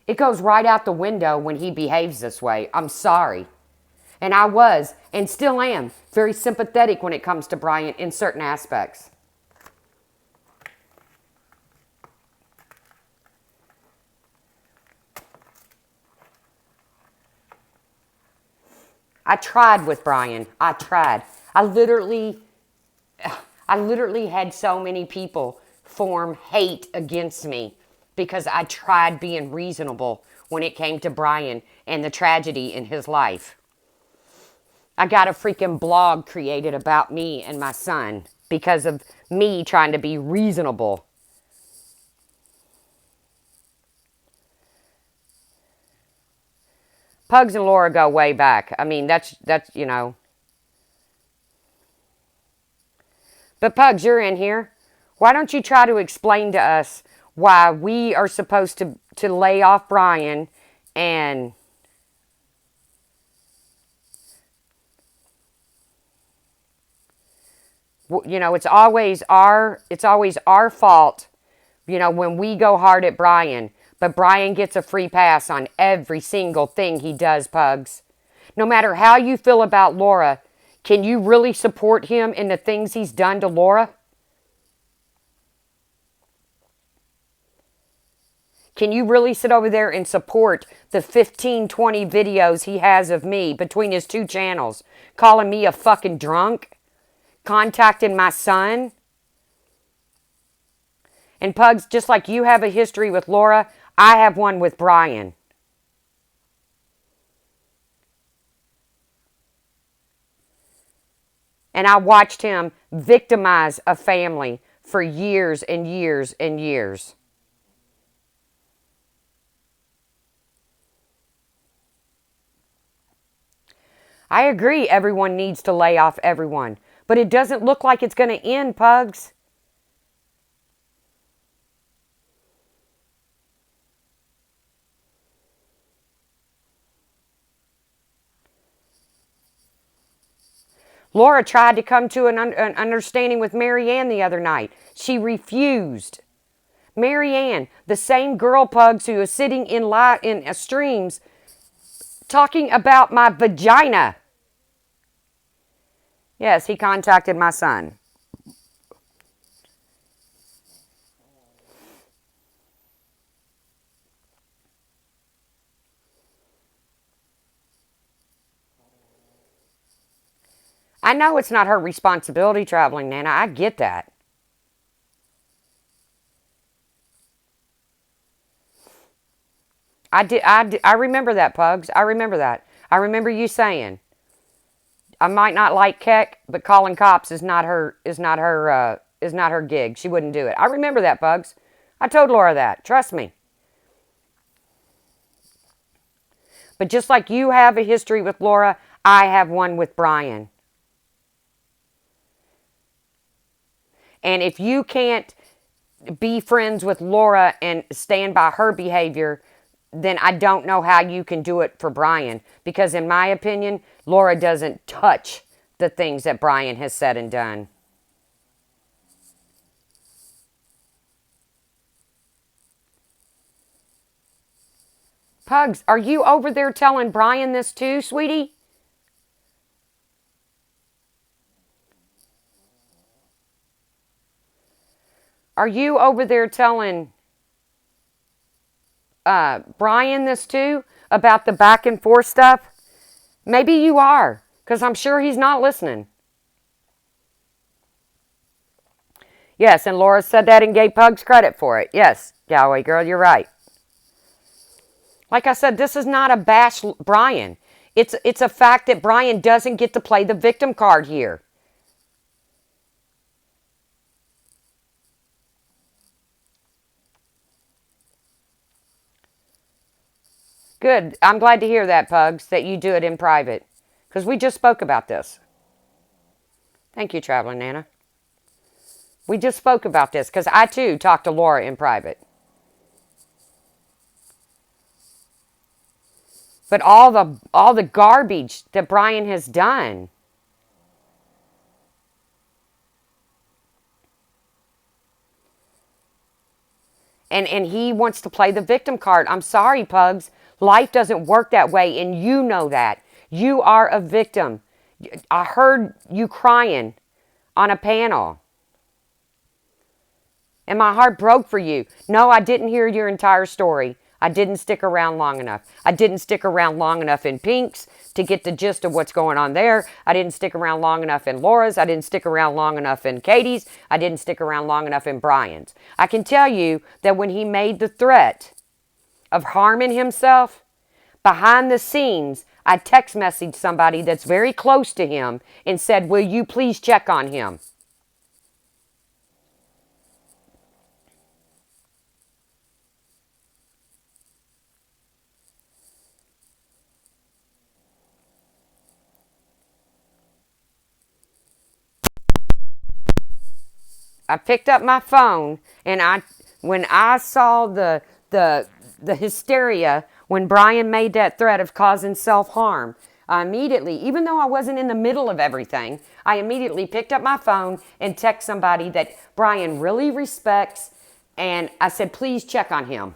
it goes right out the window when he behaves this way. I'm sorry. And I was, and still am, very sympathetic when it comes to Brian in certain aspects. I tried with Brian. I tried. I literally had so many people form hate against me because I tried being reasonable when it came to Brian and the tragedy in his life. I got a freaking blog created about me and my son because of me trying to be reasonable. Pugs and Laura go way back. I mean, that's. But Pugs, you're in here. Why don't you try to explain to us why we are supposed to lay off Brian and it's always our fault, when we go hard at Brian, but Brian gets a free pass on every single thing he does, Pugs. No matter how you feel about Laura, can you really support him in the things he's done to Laura? Can you really sit over there and support the 15, 20 videos he has of me between his two channels, calling me a fucking drunk, contacting my son? And Pugs, just like you have a history with Laura, I have one with Brian. And I watched him victimize a family for years and years and years. I agree everyone needs to lay off everyone, but it doesn't look like it's going to end, Pugs. Laura tried to come to an understanding with Marianne the other night. She refused. Marianne, the same girl, Pugs, who is sitting in streams talking about my vagina. Yes, he contacted my son. I know it's not her responsibility traveling, Nana. I get that. I remember that, Pugs. I remember that. I remember you saying, I might not like Keck, but calling cops is not her gig. She wouldn't do it. I remember that, Pugs. I told Laura that. Trust me. But just like you have a history with Laura, I have one with Brian. And if you can't be friends with Laura and stand by her behavior, then I don't know how you can do it for Brian. Because in my opinion, Laura doesn't touch the things that Brian has said and done. Pugs, are you over there telling Brian this too, sweetie? Are you over there telling Brian this too about the back and forth stuff? Maybe you are, because I'm sure he's not listening. Yes, and Laura said that and gave Pugs credit for it. Yes, Galway girl, you're right. Like I said, this is not a bash Brian. It's a fact that Brian doesn't get to play the victim card here. Good. I'm glad to hear that, Pugs, that you do it in private. Because we just spoke about this. Thank you, Traveling Nana. We just spoke about this because I too talked to Laura in private. But all the garbage that Brian has done. And he wants to play the victim card. I'm sorry, Pugs. Life doesn't work that way, and you know that. You are a victim. I heard you crying on a panel. And my heart broke for you. No, I didn't hear your entire story. I didn't stick around long enough. I didn't stick around long enough in Pink's to get the gist of what's going on there. I didn't stick around long enough in Laura's. I didn't stick around long enough in Katie's. I didn't stick around long enough in Brian's. I can tell you that when he made the threat of harming himself, behind the scenes, I text messaged somebody that's very close to him and said, will you please check on him? I picked up my phone and when I saw the hysteria when Brian made that threat of causing self-harm, I immediately, even though I wasn't in the middle of everything, I immediately picked up my phone and texted somebody that Brian really respects, and I said, please check on him.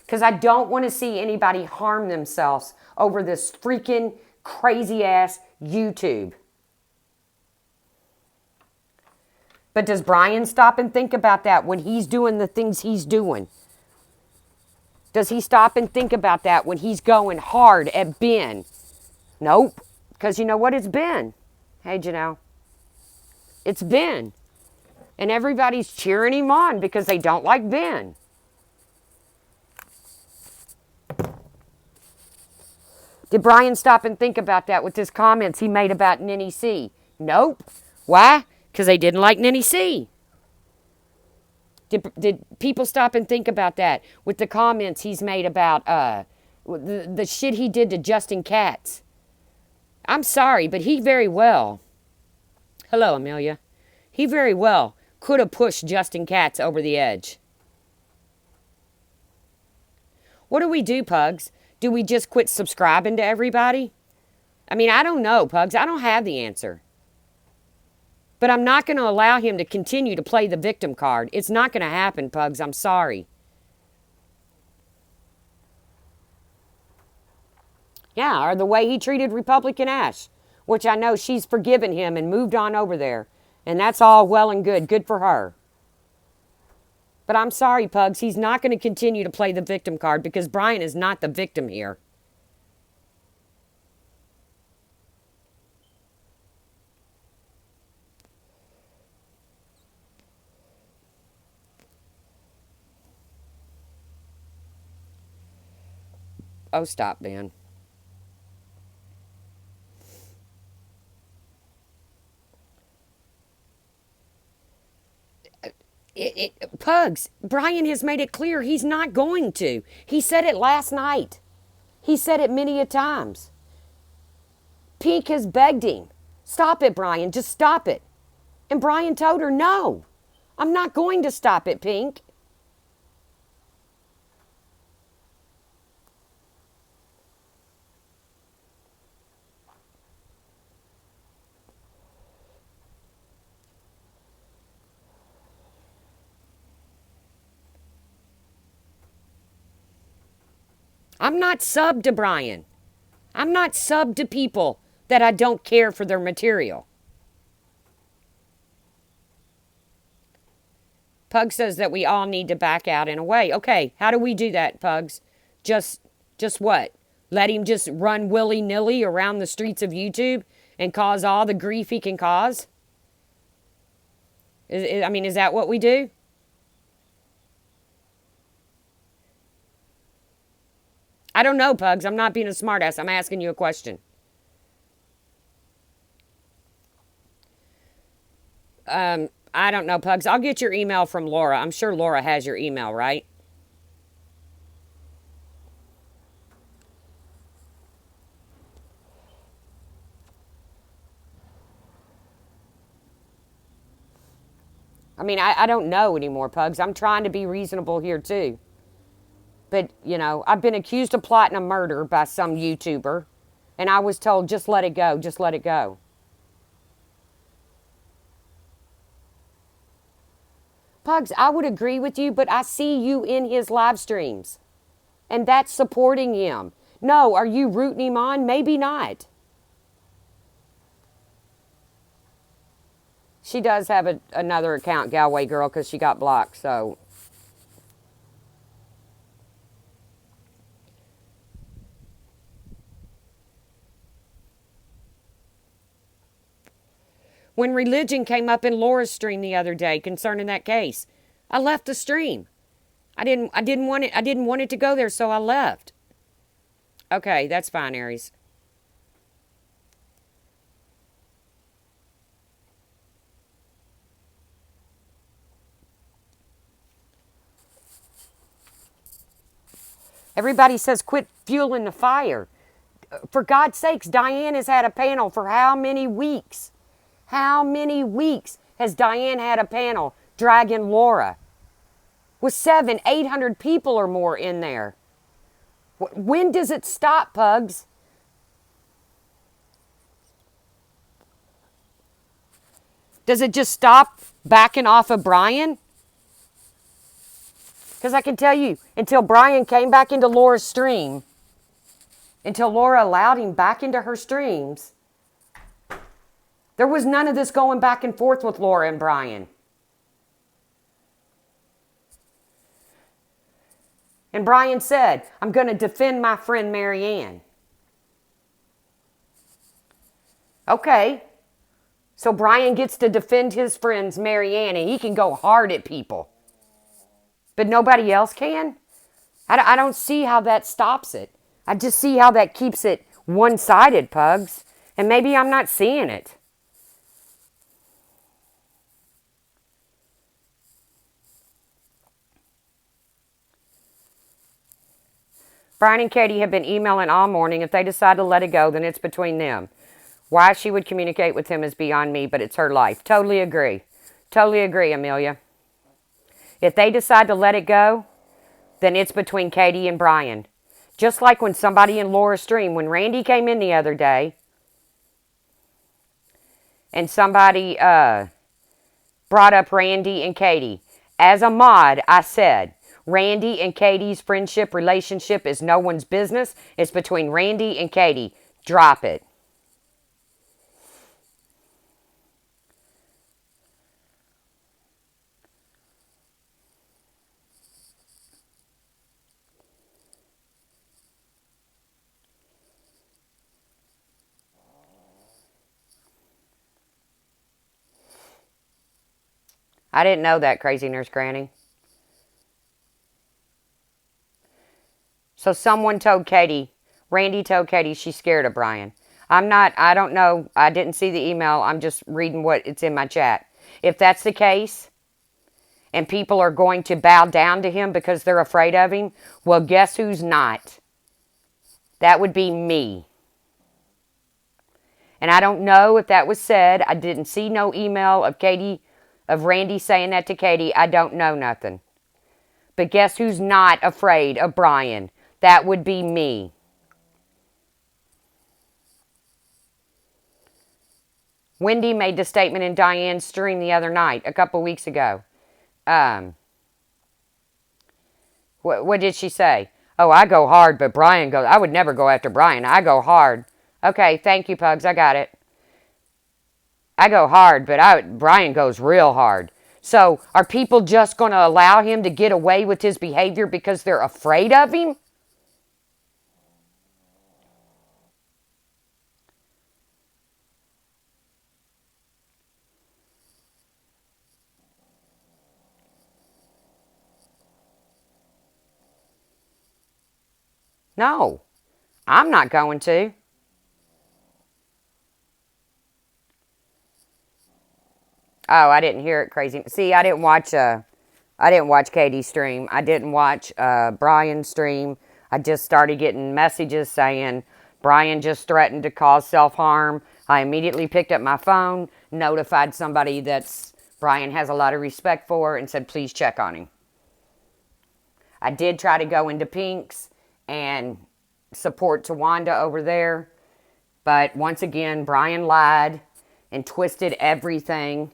Because I don't want to see anybody harm themselves over this freaking crazy ass YouTube. But does Brian stop and think about that when he's doing the things he's doing? Does he stop and think about that when he's going hard at Ben? Nope. Because you know what? It's Ben. Hey, Janelle. It's Ben. And everybody's cheering him on because they don't like Ben. Did Brian stop and think about that with his comments he made about Nenny C? Nope. Why? Because they didn't like Nenny C. Did people stop and think about that with the comments he's made about the shit he did to Justin Katz? I'm sorry, but he very well, hello Amelia, he very well could have pushed Justin Katz over the edge. What do we do, Pugs? Do we just quit subscribing to everybody? I mean, I don't know, Pugs. I don't have the answer. But I'm not going to allow him to continue to play the victim card. It's not going to happen, Pugs. I'm sorry. Yeah, or the way he treated Republican Ash, which I know she's forgiven him and moved on over there. And that's all well and good. Good for her. But I'm sorry, Pugs. He's not going to continue to play the victim card because Brian is not the victim here. Oh, stop, Ben. Pugs, Brian has made it clear he's not going to. He said it last night. He said it many a times. Pink has begged him. Stop it, Brian. Just stop it. And Brian told her, no, I'm not going to stop it, Pink. I'm not sub to Brian. I'm not sub to people that I don't care for their material. Pug says that we all need to back out in a way. Okay, how do we do that, Pugs? Just what? Let him just run willy-nilly around the streets of YouTube and cause all the grief he can cause? Is that what we do? I don't know, Pugs. I'm not being a smartass. I'm asking you a question. I don't know, Pugs. I'll get your email from Laura. I'm sure Laura has your email, right? I mean, I don't know anymore, Pugs. I'm trying to be reasonable here, too. But, I've been accused of plotting a murder by some YouTuber, and I was told, just let it go, just let it go. Pugs, I would agree with you, but I see you in his live streams. And that's supporting him. No, are you rooting him on? Maybe not. She does have another account, Galway Girl, because she got blocked, so. When religion came up in Laura's stream the other day concerning that case, I left the stream. I didn't want it to go there, so I left. Okay, that's fine, Aries. Everybody says quit fueling the fire. For God's sakes, Diane has had a panel for how many weeks? How many weeks has Diane had a panel dragging Laura? With 800 people or more in there. When does it stop, Pugs? Does it just stop backing off of Brian? Because I can tell you, until Brian came back into Laura's stream, until Laura allowed him back into her streams, there was none of this going back and forth with Laura and Brian. And Brian said, I'm going to defend my friend Marianne. Okay. So Brian gets to defend his friends Marianne, and he can go hard at people. But nobody else can? I don't see how that stops it. I just see how that keeps it one-sided, Pugs. And maybe I'm not seeing it. Brian and Katie have been emailing all morning. If they decide to let it go, then it's between them. Why she would communicate with him is beyond me, but it's her life. Totally agree. Totally agree, Amelia. If they decide to let it go, then it's between Katie and Brian. Just like when somebody in Laura's stream, when Randy came in the other day, and somebody brought up Randy and Katie. As a mod, I said, Randy and Katie's friendship relationship is no one's business. It's between Randy and Katie. Drop it. I didn't know that, Crazy Nurse Granny. So someone told Katie, Randy told Katie she's scared of Brian. I don't know. I didn't see the email. I'm just reading what it's in my chat. If that's the case, and people are going to bow down to him because they're afraid of him, well, guess who's not? That would be me. And I don't know if that was said. I didn't see no email of Randy saying that to Katie. I don't know nothing. But guess who's not afraid of Brian? That would be me. Wendy made the statement in Diane's stream the other night, a couple weeks ago. What did she say? Oh, I go hard, but Brian goes, I would never go after Brian. I go hard. Okay, thank you, Pugs. I got it. I go hard, but Brian goes real hard. So are people just going to allow him to get away with his behavior because they're afraid of him? No, I'm not going to. Oh, I didn't hear it, Crazy. See, I didn't watch Katie's stream. I didn't watch Brian's stream. I just started getting messages saying Brian just threatened to cause self-harm. I immediately picked up my phone, notified somebody that Brian has a lot of respect for, and said, please check on him. I did try to go into Pink's and support Tawanda over there. But once again, Brian lied and twisted everything.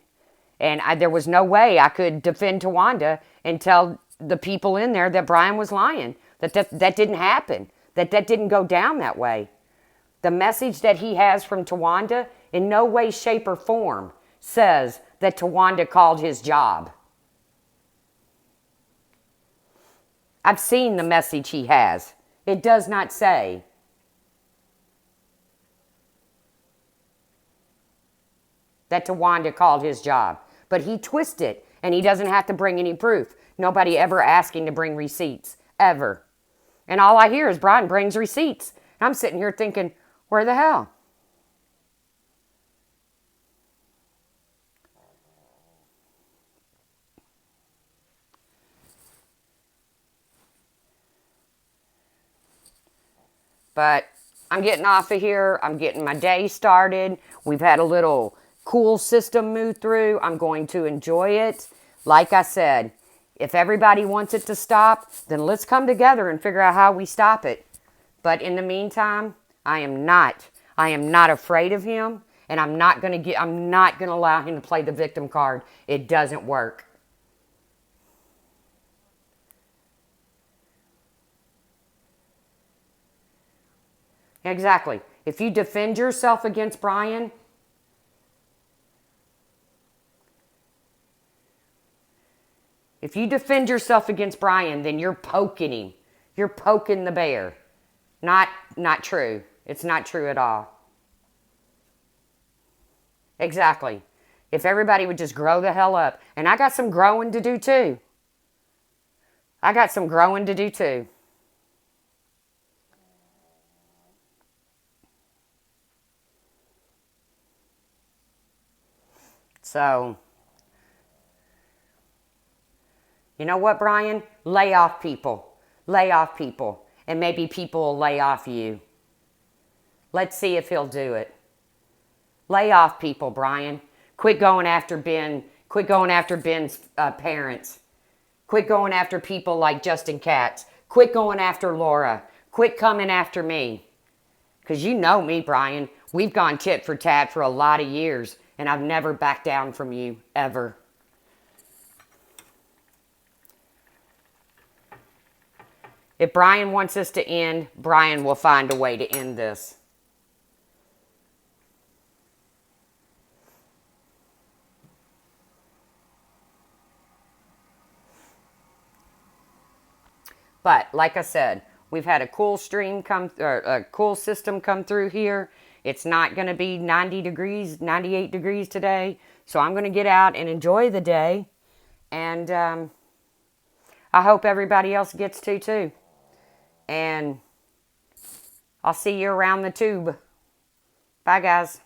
And there was no way I could defend Tawanda and tell the people in there that Brian was lying. That didn't happen. That didn't go down that way. The message that he has from Tawanda in no way, shape, or form says that Tawanda called his job. I've seen the message he has. It does not say. That Tawanda called his job. But he twisted it, and he doesn't have to bring any proof. Nobody ever asking to bring receipts. Ever. And all I hear is Brian brings receipts. And I'm sitting here thinking, where the hell? But I'm getting off of here. I'm getting my day started. We've had a little cool system move through. I'm going to enjoy it. Like I said, if everybody wants it to stop, then let's come together and figure out how we stop it. But in the meantime, I am not afraid of him, and I'm not going to allow him to play the victim card. It doesn't work. Exactly. If you defend yourself against Brian, then you're poking him. You're poking the bear. Not true. It's not true at all. Exactly. If everybody would just grow the hell up. And I got some growing to do too. So, you know what, Brian? Lay off people. Lay off people. And maybe people will lay off you. Let's see if he'll do it. Lay off people, Brian. Quit going after Ben. Quit going after Ben's parents. Quit going after people like Justin Katz. Quit going after Laura. Quit coming after me. Because you know me, Brian. We've gone tit for tat for a lot of years. And I've never backed down from you, ever. If Brian wants this to end, Brian will find a way to end this. But like I said, we've had a cool cool system come through here. It's not going to be 90 degrees, 98 degrees today. So I'm going to get out and enjoy the day. And I hope everybody else gets to too. And I'll see you around the tube. Bye, guys.